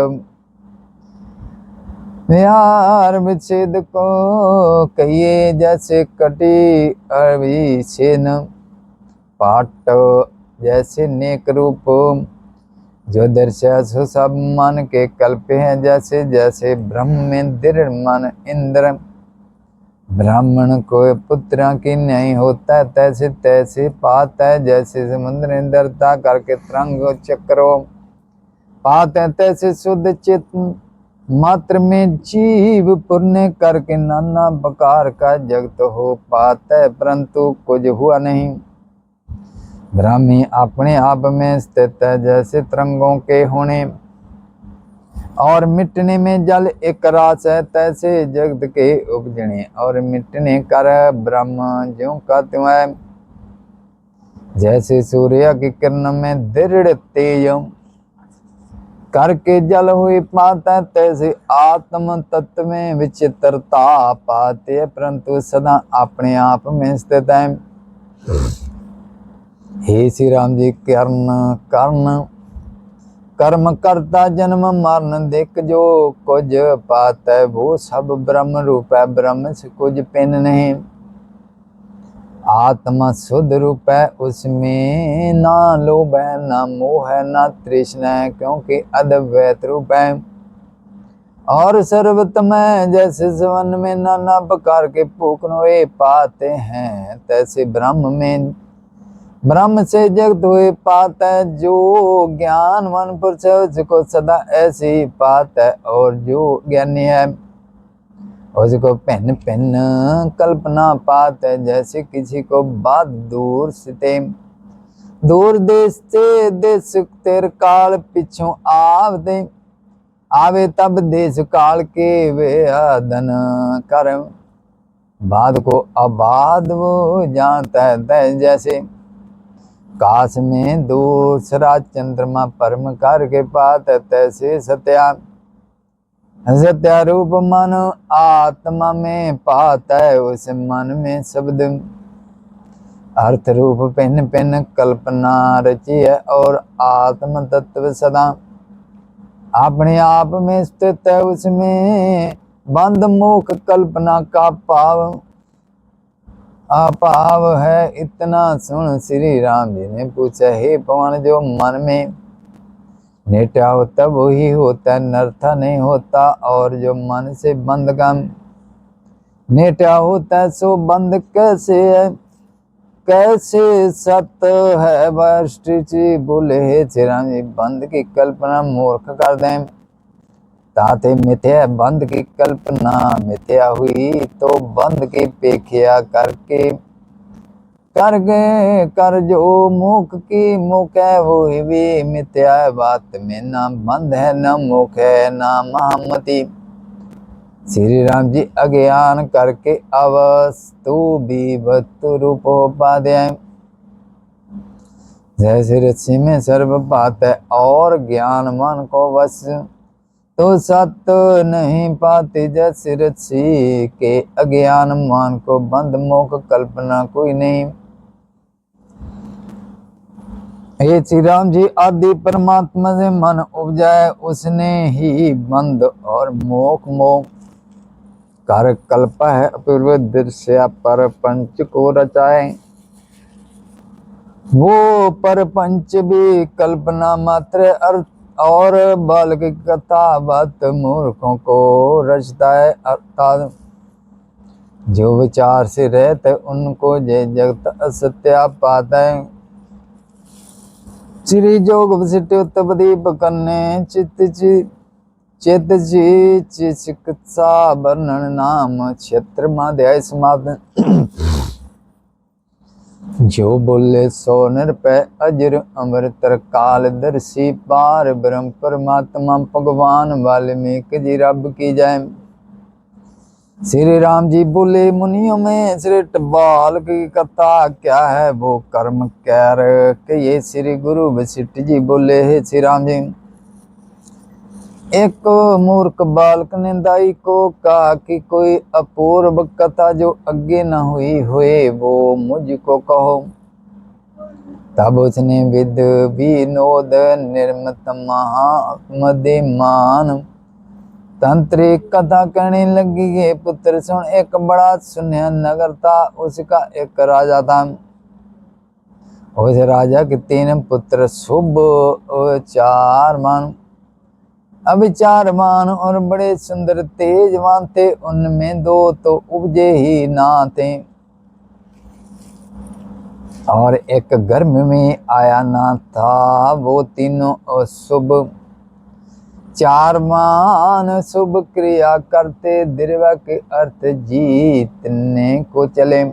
विहार विच्छेद को कहिए, जैसे कटी अविच्छेद पाट जैसे नेक रूप जो दर्शा सो सब मन के कल्प हैं। जैसे जैसे ब्रह्म में दृढ़ मन इंद्र ब्राह्मण को पुत्र की नहीं होता, तैसे तैसे पाता है। जैसे समुद्र इंद्रता करके तरंग चक्रो पाते हैं, तैसे शुद्ध चित्त मात्र में जीव पुण्य करके नाना प्रकार का जगत हो पाता है, परंतु कुछ हुआ नहीं। ब्रह्मी अपने आप में स्थित है, जैसे तरंगों के होने और मिटने में जल एक रास है, तैसे जगत के उपजने और मिटने कर ब्रह्म ज्यों का त्यों है। जैसे सूर्य की किरण में दृढ़ तेज करके जल हुई पाता है, तैसे आत्म तत्व में विचित्रता पाते है, परंतु सदा अपने आप में स्थित है। हे श्री राम जी, कर्म करता जन्म मरण देख जो कुछ पाता है, वो सब ब्रह्म रूप है। ब्रह्म से कुछ भिन्न नहीं, आत्मा शुद्ध रूप है। उसमें ना लोभ है, ना मोह है, ना तृष्णा है, क्योंकि अद्वैत रूप है और सर्वोत्तम है। जैसे सवन में नाना प्रकार के पूर्ण हुए पाते हैं, तैसे ब्रह्म से जगत हुए पाता है। जो ज्ञानवान पुरुष है उसको सदा ऐसे ही पाता है, और जो ज्ञानी है उसको भिन्न भिन्न कल्पना पाता है। जैसे किसी को बात दूर देश से देश तेर काल पिछों आवे तब देश काल के वे अदन कर बाद को अबाद वो जानता है। जैसे काश में दूसरा चंद्रमा परम कार के पात है, तैसे सत्यारूप मन आत्मा में पाता है। उस मन में शब्द अर्थ रूप भिन्न भिन्न कल्पना रची है, और आत्म तत्व सदा अपने आप में स्थित है। उसमें बंद मोख कल्पना का अभाव है। इतना सुन श्री राम जी ने पूछा, हे पवन, जो मन में नेटा होता वही होता, नर्था नहीं होता। और जो मन से बंद का नेटा होता सो बंद कैसे है, कैसे सत है। वशिष्ठ बोले, हे श्री राम जी, बंद की कल्पना मूर्ख कर दें ताते मिथ्या। बंद की कल्पना मिथ्या हुई तो बंद की पेखिया कर जो मुख की मुख है वो भी मिथ्या है। बात में ना बंद है, ना मुख है, ना महामति। श्री राम जी अज्ञान करके अवस्तु विभक्त रूप उपाध्याय। जैसे रस्सी में सर्व पात है और ज्ञान मन को वश, तो सत्य नहीं पाते जैसे रस्सी के अज्ञान मान को बंद मोक कल्पना कोई नहीं। हे श्री राम जी आदि परमात्मा से मन उपजाए उसने ही बंद और मोख मोह कर कल्प है अपूर्व दृश्य पर पंच को रचाए। वो पर पंच भी कल्पना मात्र अर्थ और बाल की कथा बात मूर्खों को रचता है। अर्थात जो विचार से रहते उनको जय जगत असत्य पाता है। श्री जोग वशिष्ठ उत्तपदीप कन्ने चित चिकित्सा वर्णन नाम क्षेत्र माध्याय समाप्त। जो बोले सो निरपय अजर अमृतर काल दर्शी पार ब्रह्म परमात्मा भगवान वाल्मीकि जी रब की जय। श्री राम जी बोले मुनियों में श्रेष्ठ बाल की कथा क्या है वो कर्म कर के ये श्री गुरु वशिष्ठ जी बोले है श्री राम जी। एक मूर्ख बालक ने दाई को कहा कि कोई अपूर्व कथा जो आगे न हुई हुए वो मुझको कहो। तब उसने विद विनोद निर्मत महामदिमान तांत्रिक कथा कहने लगी है। पुत्र सुन, एक बड़ा सुनहरा नगर था, उसका एक राजा था। उस राजा के 3 पुत्र शुभ चारमान अविचारवान और बड़े सुंदर तेजवान थे। उनमें 2 तो उपजे ही ना थे और एक गर्भ में आया ना था। वो तीनों अशुभ चारमान शुभ क्रिया करते दीर्घ के अर्थ जीतने को चले।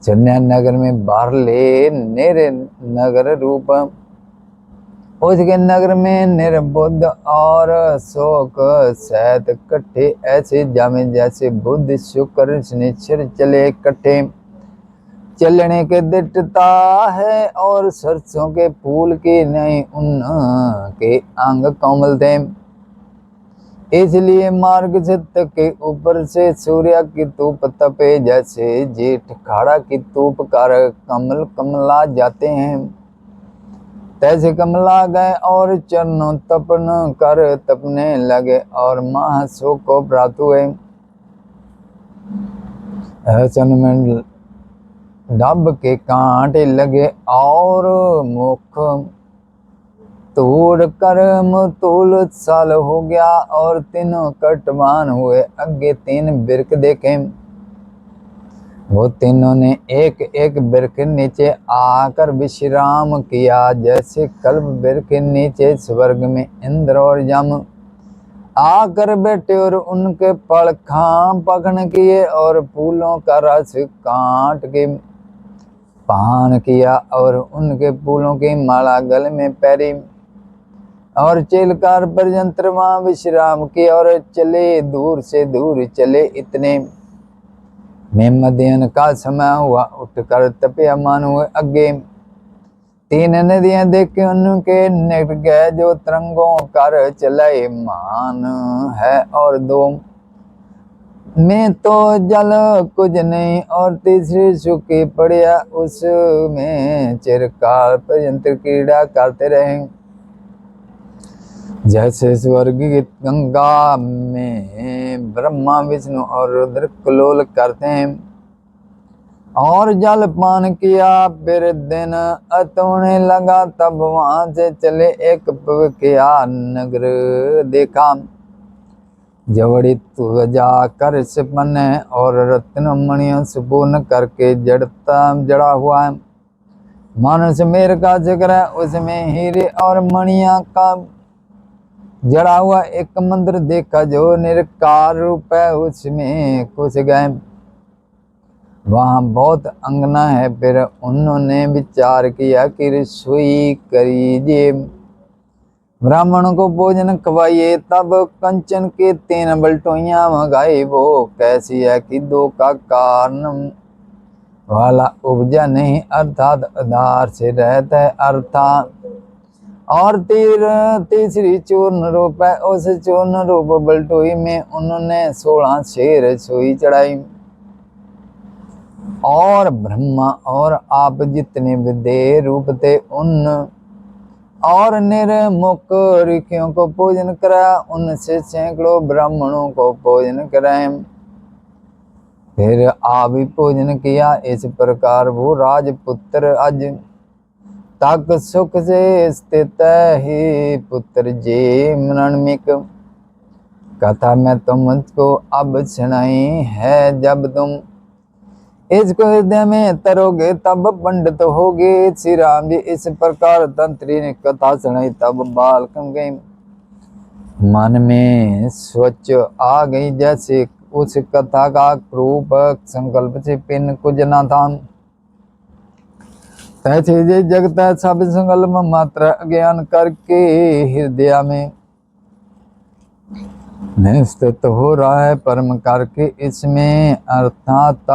सुन्या नगर में बारले निर नगर रूप, उसके नगर में निर्बुद्ध और शोक सहित इकट्ठे ऐसे जामे जैसे बुद्ध शुक्र शनिचर चले इकट्ठे। चलने के दिटता है और सरसों के फूल के नहीं उनके अंग कोमल थे। इसलिए मार्ग सत्य के ऊपर से सूर्य की धूप तपे जैसे जेठ खाड़ा की धूप कर कमल कमला जाते हैं, तैसे कमला गए और चरणों तपन कर तपने लगे और महासो को प्राप्त हुए। में डब के कांटे लगे और मुख तोड़ कर मुतुल साल हो गया और तीनों कटवान हुए। आगे 3 बिरक देखे, वो तीनों ने एक एक बिरक के नीचे आकर विश्राम किया, जैसे कल्प बिरक के नीचे स्वर्ग में इंद्र और यम आकर बैठे और उनके पलखां पकड़ किए और फूलों का रस काट के पान किया और उनके फूलों की माला गले में पहरी और चेलकार पर यंत्र वहां विश्राम किया और चले दूर से दूर चले। इतने में मध्याह्न का समय हुआ, उठकर तपयमान हुए। आगे 3 नदियां देखे उनके निकट गए जो तरंगों कर चलाए मान है और 2 में तो जल कुछ नहीं और तीसरी सूखी पड़िया, उसमें चिरकाल पर्यंत क्रीड़ा करते रहे। जैसे स्वर्ग की गंगा में ब्रह्मा विष्णु और रुद्र कलोल करते हैं और जल पान किया। फिर दिन अतोने लगा, तब वहां से चले एक पवित्र नगर देखा, जवड़ी त्वजा कर सपन और रत्न मणियों से पूर्ण करके जड़ा हुआ है। मानुष मेर का जिक्र है, उसमें हीरे और मणिया का जड़ा हुआ एक मंदिर देखा जो निरकार रूप है, उसमें कुछ गए, वहां बहुत अंगना है। फिर उन्होंने विचार किया कि रसोई करीजिए, ब्राह्मण को भोजन खवाइए, तब कंचन के 3 बलटोइयां मंगाई। वो कैसी है कि 2 का कारण वाला उपजा नहीं, अर्थात आधार से रहता है अर्थात। और तीसरी चूर्ण रूप है, उस चूर्ण रूप बलटोई में उन्होंने 16 शेर सोई चढ़ाई। और ब्रह्मा और आप जितने विदेह रूप थे उन और निर्मुख ऋषियों को भोजन कराया, उनसे सैकड़ों ब्राह्मणों को भोजन कराए। फिर आप भी भोजन किया। इस प्रकार वो राजपुत्र अज तक सुख से स्थित ही पुत्र जी मरणमिक कथा में तुमको अब सुनाई है। जब तुम इसको हृदय में तरोगे तब पंडित होगे। श्री राम जी इस प्रकार तंत्री ने कथा सुनाई, तब बालकन गई मन में स्वच्छ आ गई, जैसे उस कथा का रूप संकल्प से पिन को जना था। तैसे जे जगत सब संकल्प मात्र ज्ञान करके हृदय में स्थित हो रहा है। परम करके इसमें अर्थात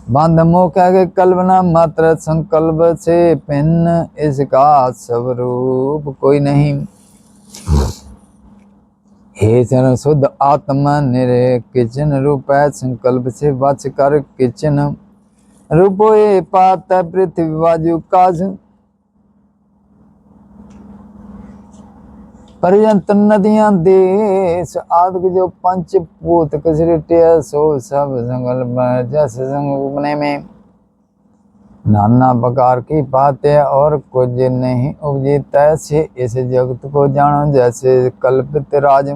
बंध मोक्ष के कल्पना मात्र संकल्प से भिन्न इसका स्वरूप कोई नहीं। हे जन शुद्ध आत्मा निरे किचन रूप है, संकल्प से वच कर किचन रूपो ये पात पृथ्वी वायु काज पर्यंत नदियां देश आदि जो पंचभूत कसरिटे सो सब संकल्प जैसे संगने में नाना प्रकार की बातें और कुछ नहीं उपजी। तैसे इस जगत को जानो जैसे कल्पित राज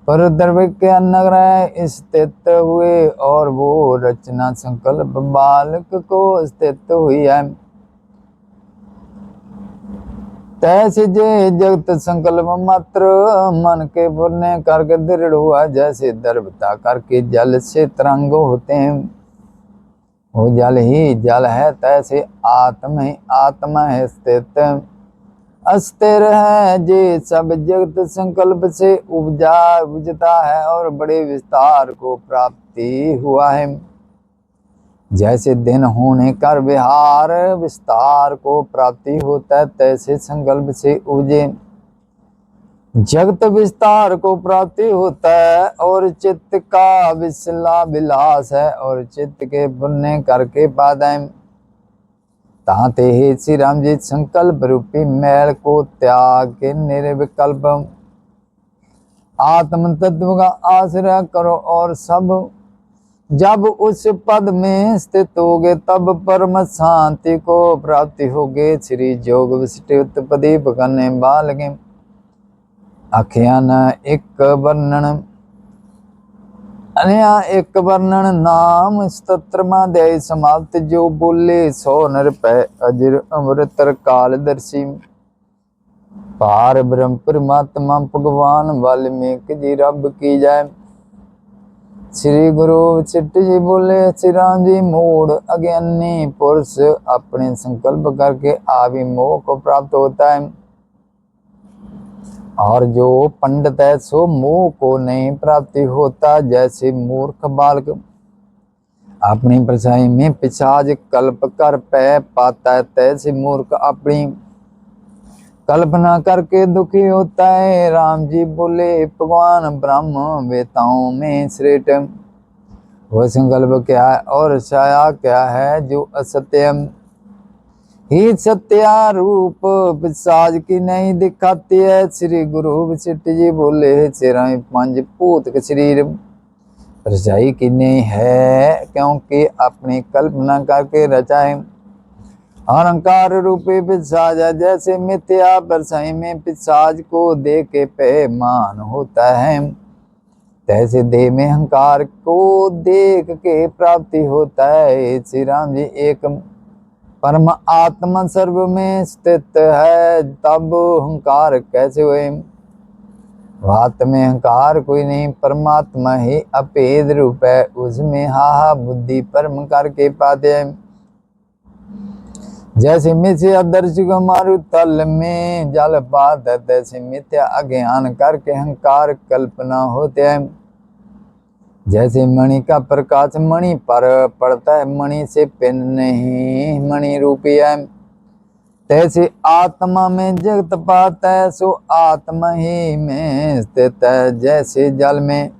पर द्रव्य के नगर स्थित हुए, और वो रचना संकल्प बालक को स्थित हुई है। तैसे जे जगत संकल्प मात्र मन के पुण्य करके दृढ़ हुआ, जैसे द्रवता करके जल से तरंग होते हैं, वो जल ही जल है। तैसे आत्मा है स्थित अस्थिर है, जे सब जगत संकल्प से उपजता है और बड़े विस्तार को प्राप्ति हुआ है। जैसे दिन होने कर विहार विस्तार को प्राप्ति होता है, तैसे संकल्प से उपजे जगत विस्तार को प्राप्ति होता है। और चित्त का विलास है, और चित्त के पुण्य करके बाधाएं ताते ही श्री राम जी संकल्प रूपी मैल को त्याग के निर्विकल्प आत्म तत्व का आश्रय करो, और सब जब उस पद में स्थित होगे तब परम शांति को प्राप्ति होगे। श्री जोग विशिष्ट उत्पत्ति करने बालके आख्यान एक वर्णन नाम स्तोत्रमाध्याय समाप्त। जो बोले 100 नरपै अजर अमृत कालदर्शी पार ब्रह्म परमात्मा भगवान वाल्मीकि जी रब की जय। श्री गुरु वशिष्ठ जी बोले, श्री राम जी मूढ़ अज्ञानी पुरुष अपने संकल्प करके आविमोह को प्राप्त होता है, और जो पंडित है सो मोह को नहीं प्राप्ति होता। जैसे मूर्ख बालक अपनी परछाई में पिशाच कल्प कर पै पाता है, तैसे मूर्ख अपनी कल्पना करके दुखी होता है। राम जी बोले, भगवान ब्रह्म वेताओं में श्रेष्ठ वह संकल्प क्या है और छाया क्या है, जो असत्य ही सत्यारूप पिशाच की नहीं दिखाती है। श्री गुरु वशिष्ठ जी बोले, तेरा 5 भूत के शरीर रचाई की नहीं है, क्योंकि अपनी कल्पना करके रचाए। अहंकार रूपी पिशाच है, जैसे मिथ्या परछाई में पिशाच को देख के पैमान होता है, तैसे देह में अहंकार को देख के प्राप्ति होता है। श्री राम जी एक परम आत्मा सर्व में स्थित है, तब अहंकार कैसे हुए। बात में अहंकार कोई नहीं, परमात्मा ही अभेद रूप है, उसमें हाहा बुद्धि परम करके पाते हैं। जैसे मिथ्या दर्श को मारु तल में जल पात है, तैसे मिथ्या अज्ञान करके अहंकार कल्पना होते हैं। जैसे मणि का प्रकाश मणि पर पड़ता है, मणि से पिन नहीं मणि रूपी है, तैसे आत्मा में जगत पाता है, सो आत्मा ही में स्थित है। जैसे जल में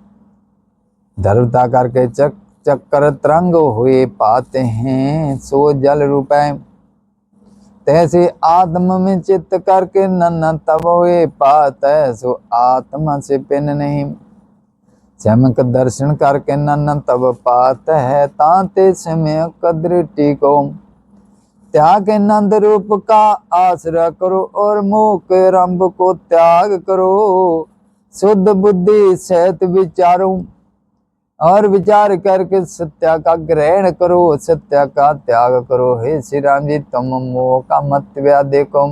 धरुता करके चक्कर तरंग हुए पाते हैं, सो जल रूप है, तैसे आत्मा में चित्त करके नन्न तब हुए पाता है, सो आत्मा से पिन नहीं। चमक दर्शन करके नन्न तब पात है, तांते समय कदृष्टि को त्याग नंद रूप का आश्रय करो, और मोह के रंभ को त्याग करो। शुद्ध बुद्धि सहित विचारो, और विचार करके सत्य का ग्रहण करो, सत्य का त्याग करो। हे श्री राम जी, तुम मोह का मत देखो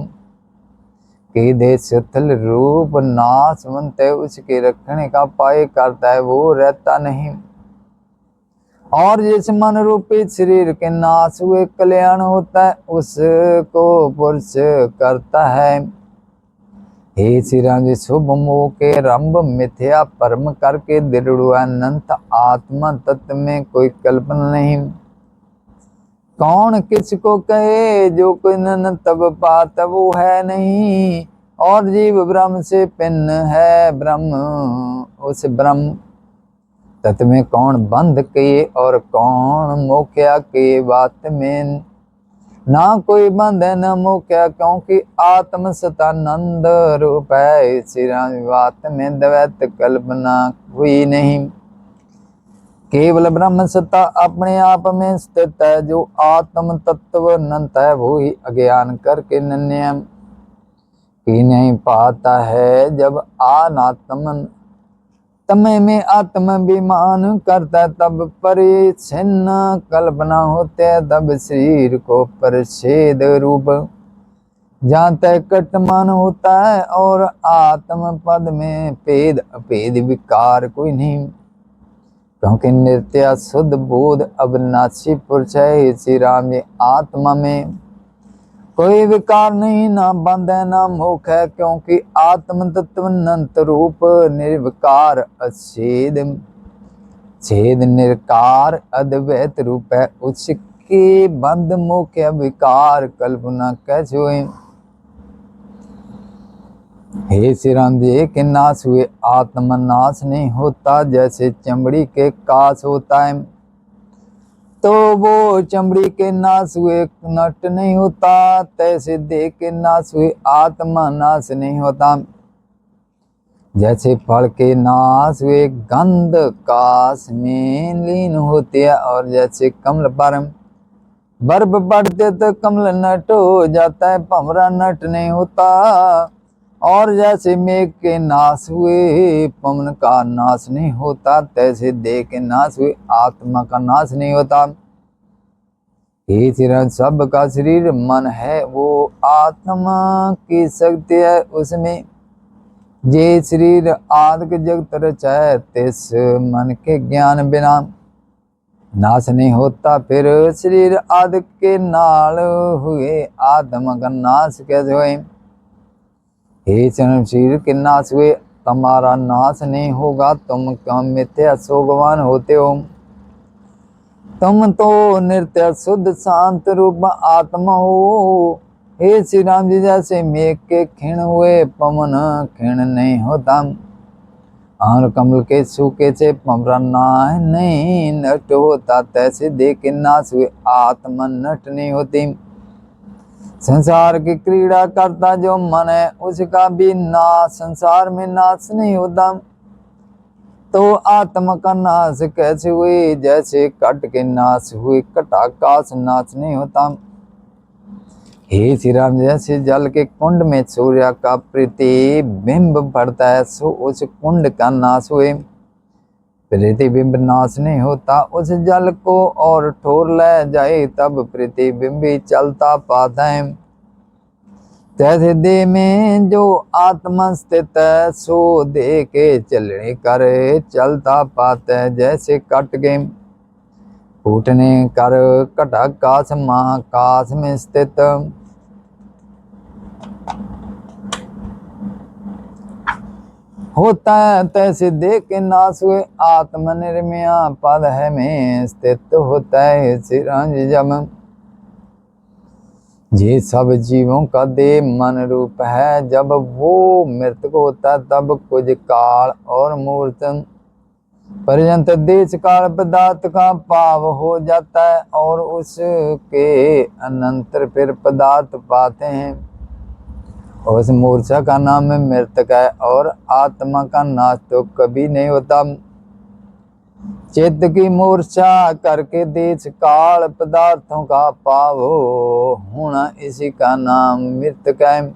कि दे स्थल रूप नाशवंत है, उसके रखने का पाय करता है, वो रहता नहीं। और जिस मन रूपी शरीर के नाश हुए कल्याण होता है, उसको पुरुष करता है। हे श्री राम जी, शुभ मोह के रंभ मिथ्या परम करके दृढ़ अनंत आत्मा तत्व में कोई कल्पना नहीं। कौन किसको कहे, जो कोई नन तब पात वो है नहीं, और जीव ब्रह्म से भिन्न है ब्रह्म, उस ब्रह्म तत्व में कौन बंध के और कौन मोख्या के, बात में ना कोई बंध है न मोख्या, क्योंकि आत्म सतानंद रूप है। श्री राम बात में द्वैत कल्पना हुई नहीं, केवल ब्रह्म सत्ता अपने आप में स्थित है। जो आत्म तत्व अनंत है, वो ही अज्ञान करके नन्य ही नहीं पाता है। जब अनात्म तमय में आत्माभिमान करता है, तब परिच्छिन्न कल्पना होते है, तब शरीर को परिच्छेद रूप जहाँ तक कटमान होता है, और आत्म पद में भेद अभेद विकार कोई नहीं, क्योंकि नित्य शुद्ध बोध अविनाशी पुरुष है। श्री राम जी, आत्मा में कोई विकार नहीं, ना बंध है ना मोख है, क्योंकि आत्म तत्व अनंत रूप निर्विकार अछेद छेद निरकार अद्वैत रूप है, उसके बंध मोख विकार कल्पना कैसे हुए। हे श्री राम जी, के नाश हुए आत्मा नाश नहीं होता, जैसे चमड़ी के काश होता है, तो वो चमड़ी के नाश हुए नष्ट नहीं होता, तैसे देह के नाश हुए आत्मा नाश नहीं होता। जैसे फल के नाश हुए गंध काश में लीन होते हैं, और जैसे कमल पर बर्फ पड़ते तो कमल नष्ट हो जाता है, भंवरा नष्ट नहीं होता। और जैसे मेघ के नाश हुए पवन का नाश नहीं होता, तैसे देह के नाश हुए आत्मा का नाश नहीं होता। हे श्री सबका शरीर मन है, वो आत्मा की शक्ति है उसमें। जे शरीर आदि जगत रचाए, तिस मन के ज्ञान बिना नाश नहीं होता। फिर शरीर आदि के नाल हुए आत्मा का नाश कैसे हुए। हे शरीर के नाश हुए, तुम्हारा नाश नहीं होगा, तुम कम मिथ्या सोगवान होते हो। तुम तो नित्य शुद्ध शांत रूप आत्मा हो। हे श्री राम जी, जैसे मेघ के क्षीण हुए पवन क्षीण नहीं होता, और कमल के सूखे से पमरा नहीं नष्ट होता, तैसे देह के नाश हुए आत्मा नष्ट नहीं होती। संसार की क्रीड़ा करता जो मन है, उसका भी नाश संसार में नाश नहीं होता, तो आत्मा का नाश कैसे हुए। जैसे कट के नाश हुए कटाकाश नाश नहीं होता। हे श्री राम, जैसे जल के कुंड में सूर्य का प्रतिबिंब पड़ता है, सो उस कुंड का नाश हुए प्रतिबिंब नाश नहीं होता। उस जल को और ठोर ले जाए, तब प्रतिबिंब चलता पाता है। तैसे देह में जो आत्मा स्थित है, सो देह के चलने करे चलता पाता है। जैसे कट के फूटने कर घटाकाश महाकाश में स्थित। होता है तैसे देख के नाश हुए आत्मनिर्मया पद है में स्थित होता है सिरांज जब। ये सब जीवों का देह मन रूप है, जब वो मृतक होता है तब कुछ काल और मूर्त पर्यंत देश काल पदार्थ का पाव हो जाता है और उसके अनंतर फिर पदार्थ पाते हैं। उस मूर्छा का नाम मृतक है और आत्मा का नाश तो कभी नहीं होता। चित्त की मूर्छा करके देश काल पदार्थों का पाव होना, इसी का नाम मृतक है।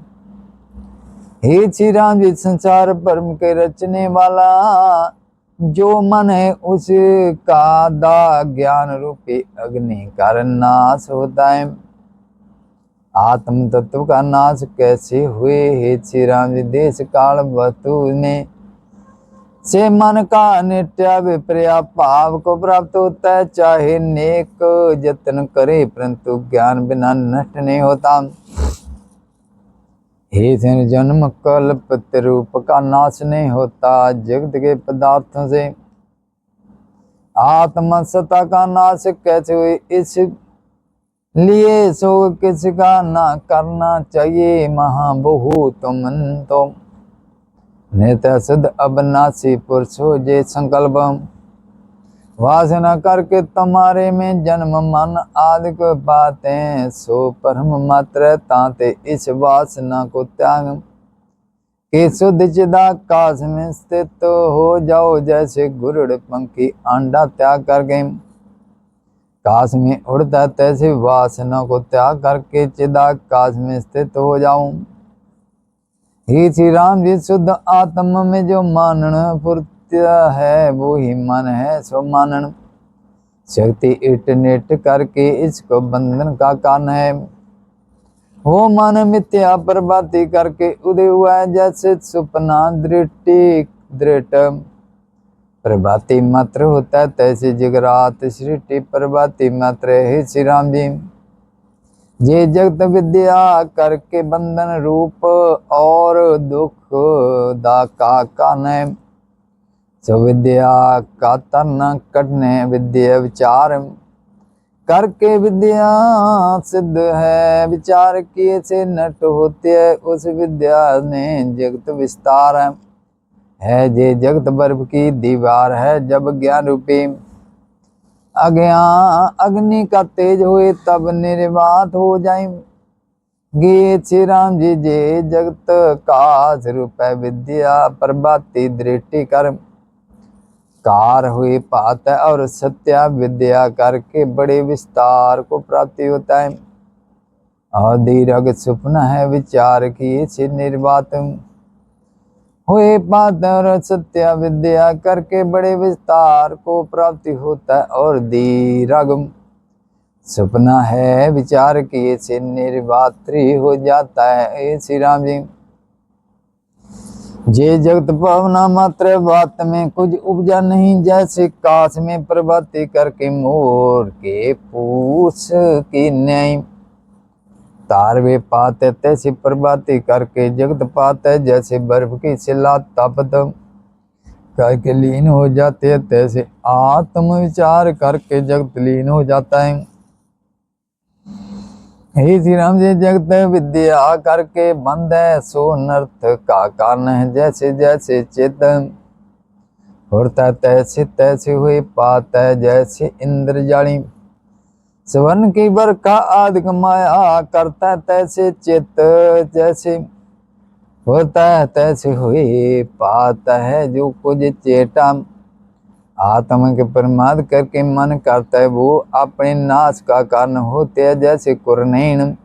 हे श्री राम जी, संसार परम के रचने वाला जो मन है उसका दा ज्ञान रूपी अग्नि कारण नाश होता है। आत्म तत्व का नाश कैसे हुए हे श्री राम जी, देश काल वस्तु ने से मन का नित्य विपर्या भाव को प्राप्त होता है। चाहे नेक यत्न करे परंतु ज्ञान बिना नष्ट नहीं होता। हे जन्म कल्प रूप का नाश नहीं होता। जगत के पदार्थों से आत्मा सत्ता का नाश कैसे हुए, इसलिए सो किसका ना करना चाहिए महाबहूत मन तो। नित्य शुद्ध अविनाशी पुरुष हो जे संकल्प, वासना करके तुम्हारे में जन्म मन आदि को पाते हैं। सो परम मात्र ताते इस वासना को त्याग के शुद्ध चिदाकाश में स्थित हो जाओ। जैसे गुरुड़ पंखी अंडा त्याग करके काश में उड़ता, तैसे वासना को त्याग करके चिदाकाश में स्थित हो जाऊं। हे श्री राम जी, शुद्ध आत्मा में जो मानन फुर्त है वो ही मन है। सो मानन शक्ति इटनेट करके इसको बंधन का कारण है। वो मन मिथ्या प्रभाती करके उदय हुआ है। जैसे सुपना दृष्टि दृढ़ प्रभाती मात्र होता है, तैसे जगरात सृष्टि प्रभाती मात्र है। श्री राम जी, ये जगत विद्या करके बंधन रूप और दुख दा का कारण है। सो विद्या का तरना कटने विद्या विचार करके विद्या सिद्ध है। विचार किए से नट होते है, उस विद्या ने जगत विस्तार है। जे जगत बर्फ की दीवार है, जब ज्ञान रूपी अग्नि का तेज हुए तब निर्वात हो जाएंगे। श्री राम जी, जे जगत का स्वरूप है विद्या प्रभाती दृष्टि कर कार हुई पात है और सत्या विद्या करके बड़े विस्तार को प्राप्ति होता है। और दीर्घ स्वप्न है विचार की से निर्वात हुए पात और सत्या विद्या करके बड़े विस्तार को प्राप्ति होता है। और दीर्घ सपना है विचार किए से निर्वात्री हो जाता है। श्री राम जी, जे जगत भावना मात्र बात में कुछ उपजा नहीं। जैसे काश में प्रभाती करके मोर के पूछ की न्याय तारवे पाते, तैसे प्रभाती करके जगत पाते। जैसे बर्फ की शिला तपत करके लीन हो जाते है, तैसे आत्म विचार करके जगत लीन हो जाता है। हे श्री राम जी, जगत विद्या करके बंद है, सो नर्थ का कारण है। जैसे जैसे चेतन होता तैसे तैसे हुए पाता है। जैसे इंद्रजाली स्वर्ण की बरखा आदि माया करता है, तैसे चित्त जैसे होता है तैसे हुए पाता है। जो कुछ चेता आत्मा के प्रमाद करके मन करता है, वो अपने नाश का कारण होते हैं। जैसे कुरनेन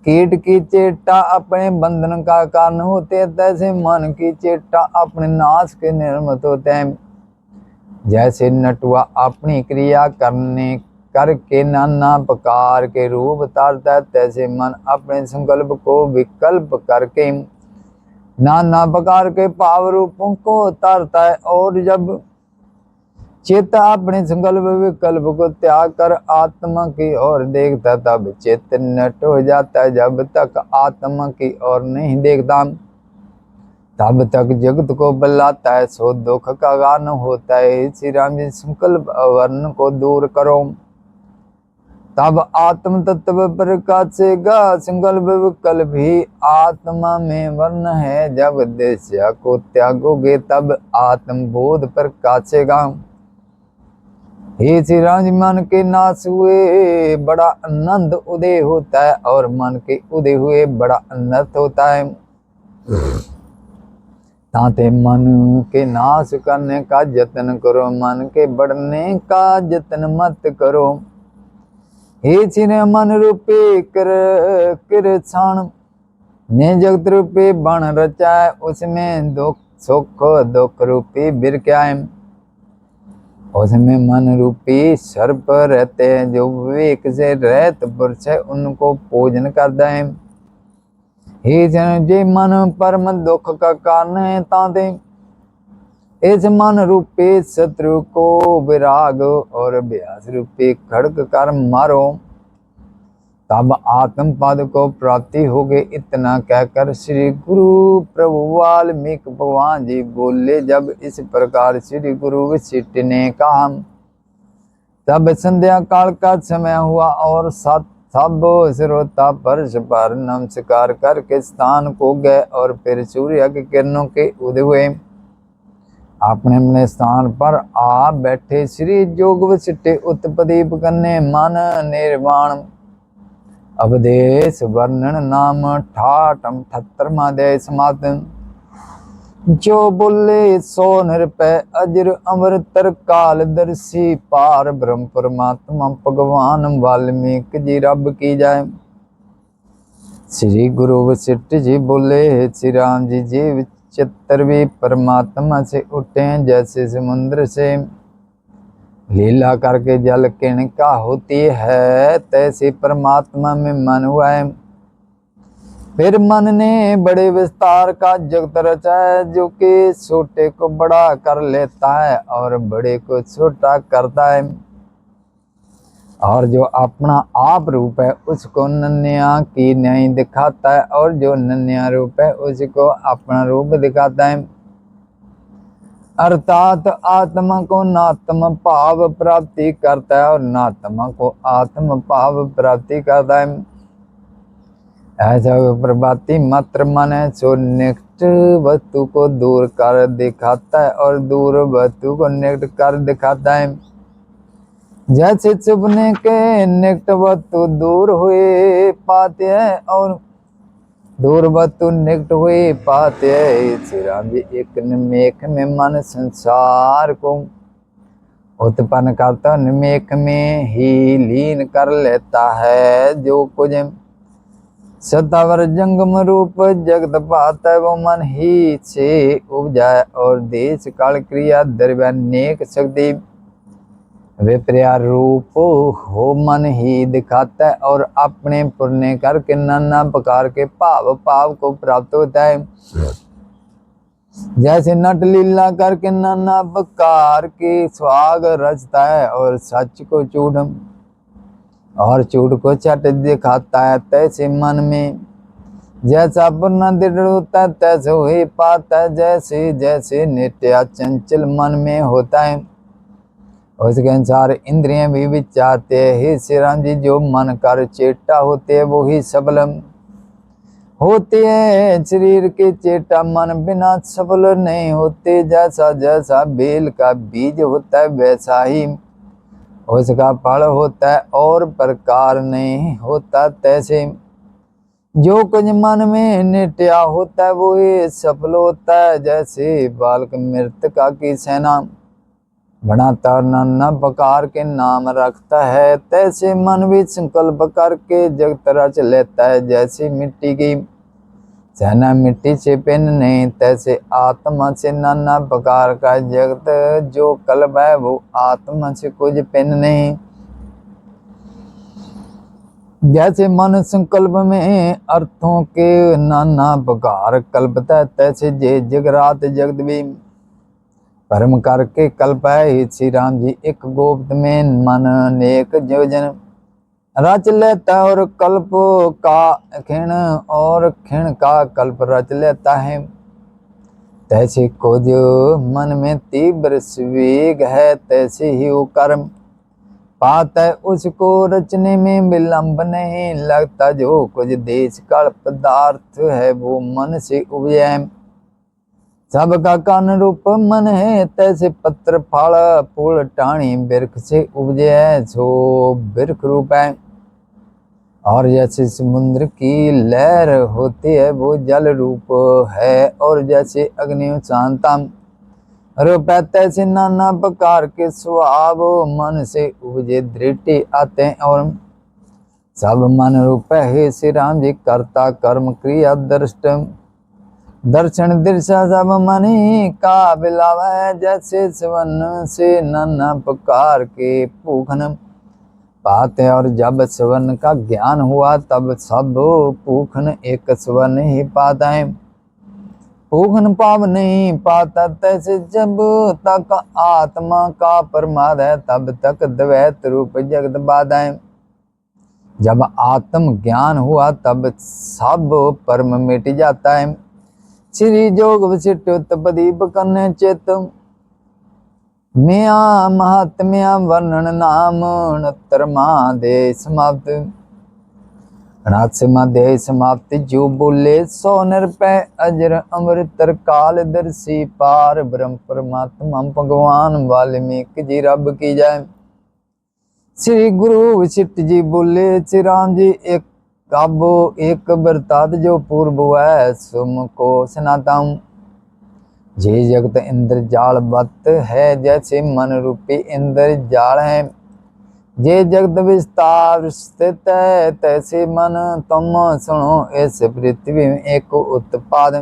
कीट की चेष्टा अपने बंधन का कारण होते हैं, तैसे मन की चेष्टा अपने नाश के निर्मित होते हैं। जैसे नटुआ अपनी क्रिया करके नाना प्रकार के रूप तारता है, तैसे मन अपने संकल्प को विकल्प करके नाना प्रकार के पाव रूपों को तारता है। और जब चित्त अपने संकल्प विकल्प को त्याग कर आत्मा की ओर देखता, तब चित्त नट हो जाता है। जब तक आत्मा की ओर नहीं देखता तब तक जगत को बल्लाता है, सो दुख का कारण होता है। श्री राम जी संकल्प वर्ण को दूर करो, तब आत्म तत्व प्रकाशेगा। संकल्प विकल्प ही आत्मा में वर्ण है। जब देश्या को त्यागोगे तब आत्मबोध प्रकाशेगा। हे श्री राम जी, मन के नाश हुए बड़ा आनंद उदय होता है और मन के उदय हुए बड़ा अनर्थ होता है। ताते मन के नाश करने का यत्न करो, मन के बढ़ने का यत्न मत करो। हे चिर मन रूपे कर छाण ने जगत रूपे बण रचाए, उसमें दुख सुख दुख रूपी बिर क्या है। उसमें मन रूपी सर्प रहते हैं, जो विवेक से रहत पुरुष है उनको पूजन करता है। हे जन जे मन परम दुख का कारण है, ताते इस मन रूपी शत्रु को विराग और अभ्यास रूपी खड़ग कर मारो, तब आत्म पद को प्राप्ति होगी। इतना कहकर श्री गुरु प्रभु वाल्मीकि भगवान जी बोले। जब इस प्रकार श्री गुरु वशिष्ठ ने कहा, तब संध्या काल का समय हुआ और सब श्रोता फर्श पर नमस्कार करके स्थान को गए और फिर सूर्य की किरणों के उदय हुए अपने अपने स्थान पर आ बैठे। श्री जोग वशिष्ठ उत्पदीप करने मन निर्वाण अवदेश वर्णन नाम 68वां अध्याय समाप्त। जो बोले सो निरपय अजर अमर तरकाल दर्शी पार ब्रह्म परमात्मा भगवान वाल्मीकि जी रब की जाए। श्री गुरु वशिष्ठ जी बोले, श्री राम जी जी विचित्रवी परमात्मा से उठे, जैसे समुद्र से लीला करके जल किणका होती है, तैसे परमात्मा में मन हुआ है। फिर मन ने बड़े विस्तार का जगत रचा है, जो कि छोटे को बड़ा कर लेता है और बड़े को छोटा करता है। और जो अपना आप रूप है उसको नन्या की नहीं दिखाता है, और जो नन्या रूप है उसको अपना रूप दिखाता है। अर्थात आत्मा को नात्म भाव प्राप्ति करता है और नात्मा को आत्म भाव प्राप्ति करता है। ऐसा प्रभाती मात्र मन है, सो निकट वस्तु को दूर कर दिखाता है और दूर वस्तु को निकट कर दिखाता है। जैसे चुभने के निकट वस्तु दूर हुए पाते हैं और दूर वस्तु निकट हुए पाते हैं। श्री राम जी एक निमेख में मन संसार को उत्पन्न करता, निमेख में ही लीन कर लेता है। जो कुछ सतावर जंगम रूप जगत पाता है, वो मन ही से उपजाए और देश काल क्रिया द्रव्य अनेक शक्ति विपर्या रूप हो मन ही दिखाता है और अपने पुण्य करके नाना प्रकार के भाव को प्राप्त होता है। जैसे नट लीला करके नाना प्रकार के स्वाग रचता है और सच को झूठ और झूठ को छट दिखाता है, तैसे मन में जैसा पूर्ण दृढ़ होता है तैसे हो ही पाता है। जैसे जैसे नित्य चंचल मन में होता है उसके अनुसार इंद्रियां भी विचारते हैं। श्री राम जी जो मन कर चेटा होते हैं वो ही सबल होते हैं। शरीर के चेटा मन बिना सफल नहीं होते। जैसा जैसा बेल का बीज होता है वैसा ही उसका फल होता है और प्रकार नहीं होता। तैसे जो कुछ मन में नित्या होता है वो ही सफल होता है। जैसे बालक मृतका की सेना बनाता और नाना प्रकार के नाम रखता है, तैसे मन भी संकल्प करके जगत रच लेता है। जैसे मिट्टी की सेना मिट्टी से भिन्न नहीं, तैसे आत्मा से नाना प्रकार का जगत जो कल्प है वो आत्मा से कुछ भिन्न नहीं। जैसे मन संकल्प में अर्थों के नाना प्रकार कल्पता है, तैसे जे जगरात जगत भी परम करके कल्प है श्री राम जी एक गोप्त में मन नेक योजन रच लेता और कल्प का क्षण और क्षण का कल्प रच लेता है। तैसे को जो मन में तीव्र स्वेग है तैसे ही वो कर्म पाता है उसको रचने में विलंब नहीं लगता। जो कुछ देश काल पदार्थ है वो मन से उपजे है। सबका कान रूप मन है तैसे पत्र फल फूल टाणी बिरख से उपजे है सो बिरख रूप है। और जैसे समुद्र की लहर होती है वो जल रूप है और जैसे अग्नि शांता रूप है तैसे नाना प्रकार के स्वभाव मन से उपजे दृष्टि आते हैं। और सब मन रूप है श्री राम जी कर्ता कर्म क्रिया दृष्ट दर्शन दृश्य सब मन ही का बिलाव है। जैसे सवन से नाना प्रकार के पूखन पाते और जब स्वर्ण का ज्ञान हुआ तब सब पूखन एक स्वर्ण ही पाता है। पूखन पाव नहीं पाता तैसे जब तक आत्मा का प्रमाद है तब तक द्वैत रूप जगत बाधा है। जब आत्म ज्ञान हुआ तब सब परम मिट जाता है। श्री जोग विशिष्ट उत्पदीप करने चेत मिया महात्म्या वर्णन नाम नत्तर महादेय समाप्त महादेय समाप्त। जो बोले 100 निरपय अजर अमृत काल दर्शी पार ब्रह्म परमात्मा भगवान वाल्मीकि जी रब की जाए। श्री गुरु वशिष्ठ जी बोले श्री राम जी एक काबो एक बरतात जो पूर्व है सुम को सुनाता हूँ। जे जगत इंद्र जाल बत है जैसे मन रूपी इंद्र जाल है। जे जगत विस्तार स्थित है तैसे मन तुम सुनो। इस पृथ्वी में एक उत्पाद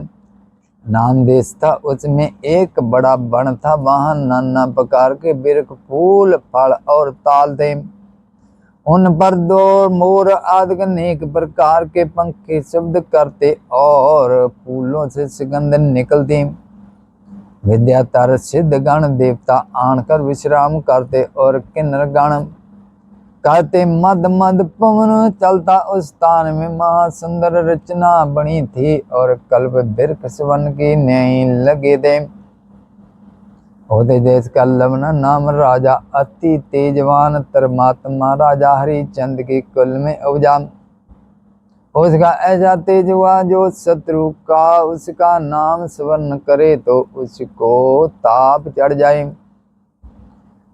नाम देश था उसमें एक बड़ा वन था। वहां नाना प्रकार के बिरख फूल फल और ताल थे। उन पर दो मोर आदि अनेक प्रकार के पंखे शब्द करते और फूलों से सुगंध निकलती। विद्याधर सिद्ध गण देवता आनकर विश्राम करते और किन्नर गण कहते मद मद पवन चलता। उस स्थान में महासुंदर रचना बनी थी और कल्प बिरख सुवन की न्याय लगे थे। देश का लवना नाम राजा अति तेजवान धर्मात्मा राजा हरिचंद के कुल में उपजा। उसका ऐसा तेज हुआ जो शत्रु का उसका नाम स्मरण करे तो उसको ताप चढ़ जाए।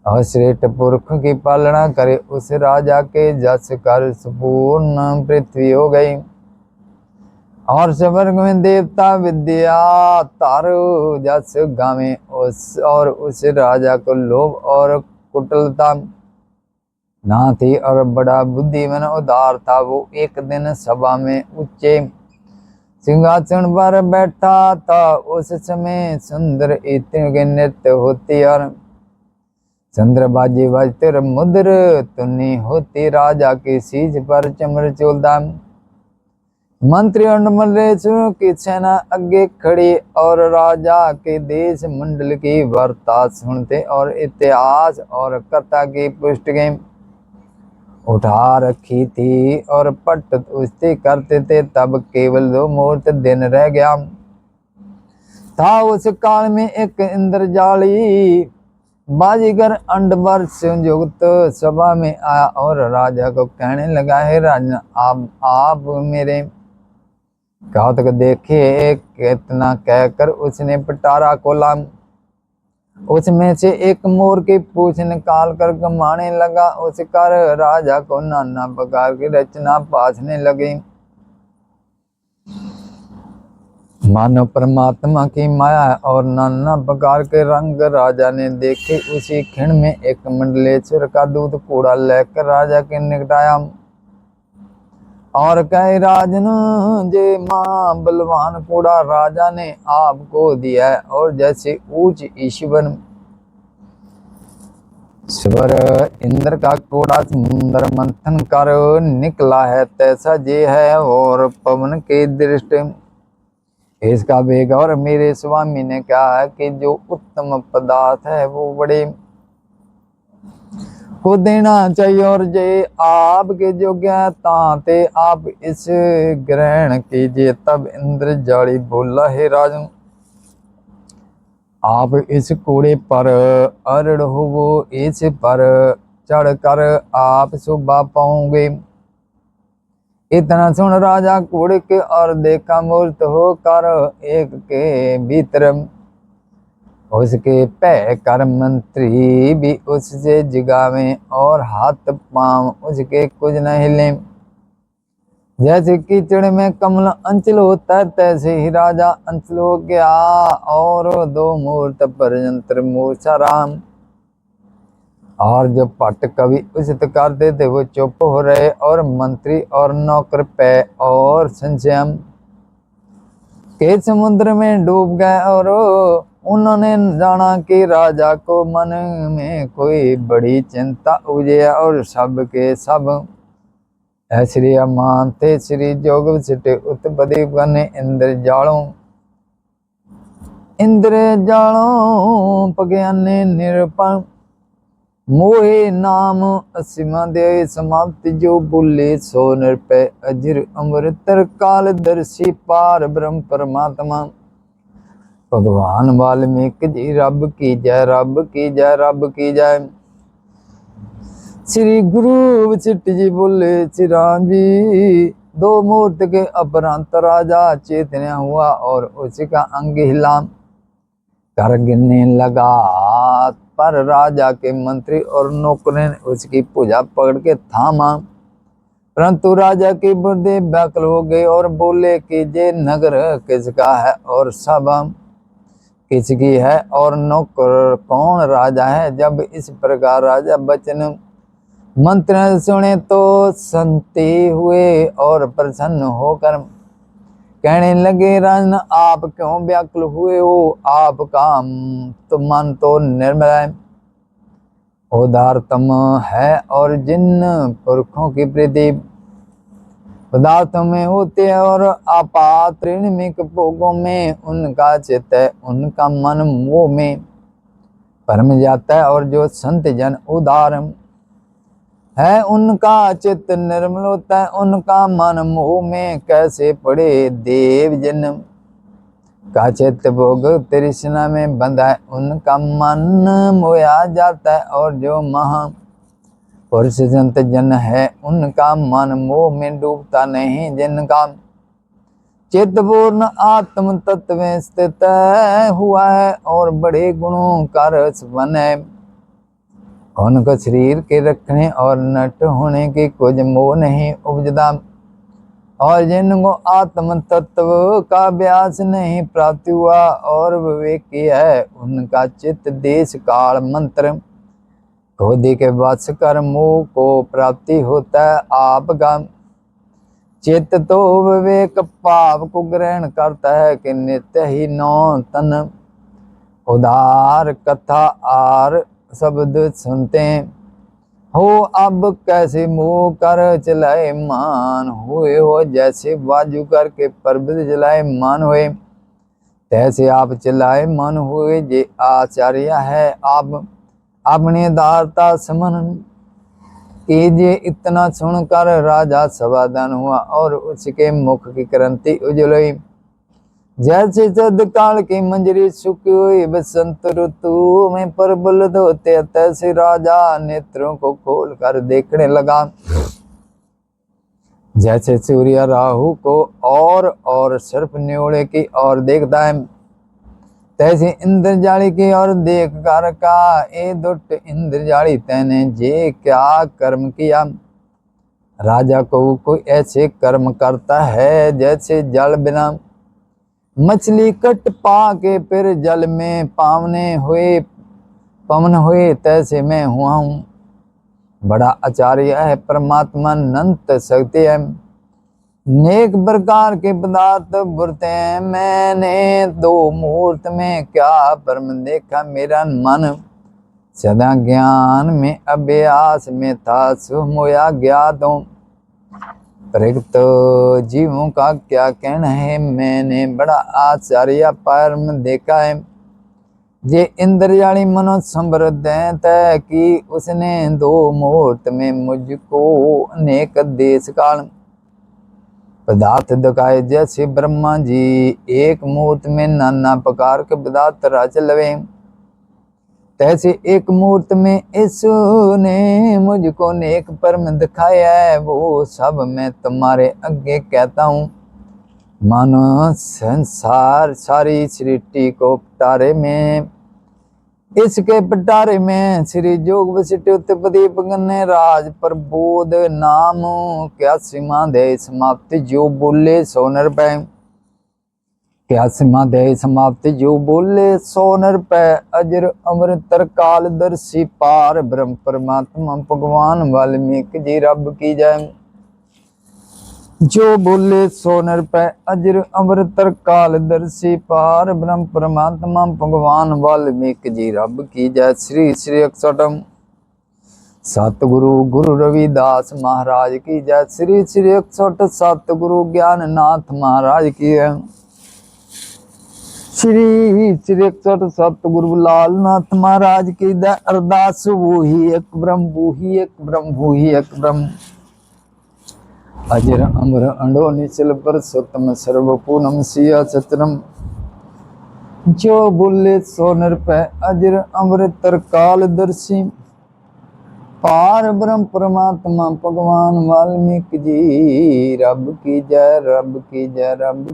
और श्रेष्ठ पुरख की पालना करे उस राजा के जस कर संपूर्ण पृथ्वी हो गई। और स्वर्ग में देवता विद्या तारो जस गावे उस राजा को लोभ और कुटिलता ना थी और बड़ा बुद्धिमान उदार था। वो एक दिन सभा में ऊंचे सिंहासन पर बैठा था। उस समय सुंदर इत्र के नृत्य होती और चंद्र बाजी बजते मुद्र तुनी होती। राजा की सीज पर चमर चोलता मंत्री और मल्लेश्वरों की सेना आगे खड़ी और राजा के देश मंडल की वार्ता सुनते और इतिहास और कथा की पुस्तकें उठा रखी थी और पट उस्ती करते थे। तब केवल 2 मुहूर्त दिन रह गया था। उस काल में एक इंद्रजाली बाजीगर अंडवर संयुक्त सभा में आया और राजा को कहने लगा है राजा आप मेरे घातक देखे। कितना कहकर उसने पिटारा खोला। उसमें से एक मोर की पूंछ निकाल कर घुमाने लगा। उस कर राजा को नाना प्रकार की रचना पासने लगी। मानव परमात्मा की माया और नाना प्रकार के रंग राजा ने देखे। उसी क्षण में एक मंडलेश्वर का दूध कूड़ा लेकर राजा के निकट आया और कहे राजन जे मां बलवान कूड़ा राजा ने आपको दिया है। और जैसे ऊंच ईश्वर स्वर इंद्र का कूड़ा समुद्र मंथन कर निकला है तैसा जे है। और पवन के दृष्टि इसका वेग। और मेरे स्वामी ने कहा कि जो उत्तम पदार्थ है वो बड़े को देना चाहिए, और जे आपके योग्य है ताते आप इस ग्रहण कीजिए। तब इंद्रजाली बोला, हे राजन, आप इस कूड़े पर अरड़ हो, वो इस पर चढ़कर आप शोभा पाओगे। इतना सुन राजा कूड़ के और देखा मूर्त होकर एक के भीतर, उसके पै कर मंत्री भी उससे जिगावे और हाथ पांव उसके कुछ न हिले। जैसे कीचड़ में कमल अंचल होता है तैसे ही राजा अंचल हो गया, और दो मूर्त पर्यंत्र मूर्छा राम। और जो पट कवि उचित करते थे वो चुप हो रहे, और मंत्री और नौकर पे और संशयम के समुद्र में डूब गए। और उन्होंने जाना कि राजा को मन में कोई बड़ी चिंता उपजे, और सब के सब श्री अमान थे। श्री जोग सिटे उत्पत्ति बने इंद्र जालों पज्ञाने निरूपण, मोहे नाम असीमा दे समाप्ति। जो बुले सो निरपय अजिर अमृतर काल दर्शी पार ब्रह्म परमात्मा। भगवान वाल्मीकि जी रब की जय, रब की जय, रब की जय। श्री गुरु वशिष्ठ जी बोले, श्री राम जी, दो मूर्त के अपरांत राजा चेतना हुआ और उसी का अंग हिला कर गिरने लगा। पर राजा के मंत्री और नौकर ने उसकी पूजा पकड़ के थामा, परंतु राजा की बुद्धि व्याकुल हो गई और बोले कि ये नगर किसका है और सभा किसकी है और नौकर कौन राजा है। जब इस प्रकार राजा वचन मंत्र सुने तो संति हुए और प्रसन्न होकर कहने लगे, राजन आप क्यों व्याकुल हुए हो? आपका तो मन तो निर्मल है, उदारतम है, और जिन पुरखों की प्रीति पदार्थों में होते हैं और आपात ऋणमिक भोगों में उनका चित्त है, उनका मन मोह में परम जाता है। और जो संत जन उदार है उनका चित्त निर्मल होता है, उनका मन मोह में कैसे पड़े। देव जन का चित्त भोग तृष्णा में बंधा है, उनका मन मोया जाता है। और जो महा पुरुष संत जन है उनका मन मोह में डूबता नहीं, जिनका चित्त पूर्ण आत्म तत्व में स्थित हुआ है और बड़े गुणों का रस बन है। उनको शरीर के रखने और नट होने की कुछ मोह नहीं उपजता, और जिनको आत्म तत्व का अभ्यास नहीं प्राप्त हुआ और विवेकी है, उनका चित्त देश काल मंत्र खोदी के वश कर मोह को प्राप्ति होता है। आपका चित्त तो विवेक पाप को ग्रहण करता है कि नित्य ही नौ तन उदार कथा आर शब्द सुनते हो। अब कैसे मोह कर चलाए मान हुए हो, जैसे बाजू करके पर्वत चलाए मान हुए तैसे आप चलाए मन हुए। जे आचार्य है आप अपने दारता समन कीजिए। इतना सुनकर राजा समाधान हुआ और उसके मुख की क्रांति उज्जवल हुई, जैसे शरद काल की मंजरी सूखी हुई बसंत ऋतु में प्रबुल्ध होते, तैसे राजा नेत्रों को खोल कर देखने लगा। जैसे सूर्य राहु को और सर्प न्योड़े की ओर देखता है, तैसे इंद्रजाली की ओर देख कर कहा, ए दुष्ट इंद्रजाली, तैने जे क्या कर्म किया? राजा को कोई ऐसे कर्म करता है जैसे जल बिना मछली कट पा के फिर जल में पवन हुए, तैसे मैं हुआ हूँ। बड़ा आचार्य है परमात्मा, अनंत शक्ति है, नेक प्रकार के पदार्थ बुरते हैं। मैंने दो मुहूर्त में क्या परम देखा, मेरा मन सदा ज्ञान में अभ्यास में था, सुमोया ज्ञात हूँ। प्रगत जीवों का क्या कहना है, मैंने बड़ा आश्चर्य परम देखा है। जे इंद्रजाली मनो समृद्ध है तय कि उसने 2 मुहूर्त में मुझको अनेक देश काल पदार्थ दिखाए। जैसे ब्रह्मा जी एक मुहूर्त में नाना प्रकार के पदार्थ रच लवे, तैसे एक मुहूर्त में इसने मुझको नेक परम दिखाया है। वो सब मैं तुम्हारे आगे कहता हूँ। मानो संसार सारी सृष्टि को पटारे में, इसके पटारे में श्री जोग वशिष्ठ उत्पत्ति पगने राज प्रबोध नाम क्या सीमा दे समाप्ति जो बोले सोनर पे, क्या सीमा दे समाप्ति जो बोले सोनर पे। अजर अमर तरकाल दर्शी पार ब्रह्म परमात्मा भगवान वाल्मीकि जी रब की जय। जो बोले सोनर पे अजर अमर तरकाल दर्शी पार ब्रह्म परमात्मा भगवान वाल्मीकि जी रब की जय। श्री श्री 108 सतगुरु गुरु रविदास महाराज की जय। श्री श्री 108 सतगुरु ज्ञाननाथ महाराज की है। श्री श्री 108 सतगुरु लालनाथ महाराज की जय। अरदास वो ही एक ब्रह्म, वो ही एक ब्रह्म, वो ही एक ब्रह्म। अजर अमर अंडो निचल पर सोतम सर्वपूर्णम सिया सतरम। जो बोले सोनर पे अजर अमर तरकाल दर्शी पार ब्रह्म परमात्मा भगवान वाल्मीकि जी रब की जय, रब की जय, रब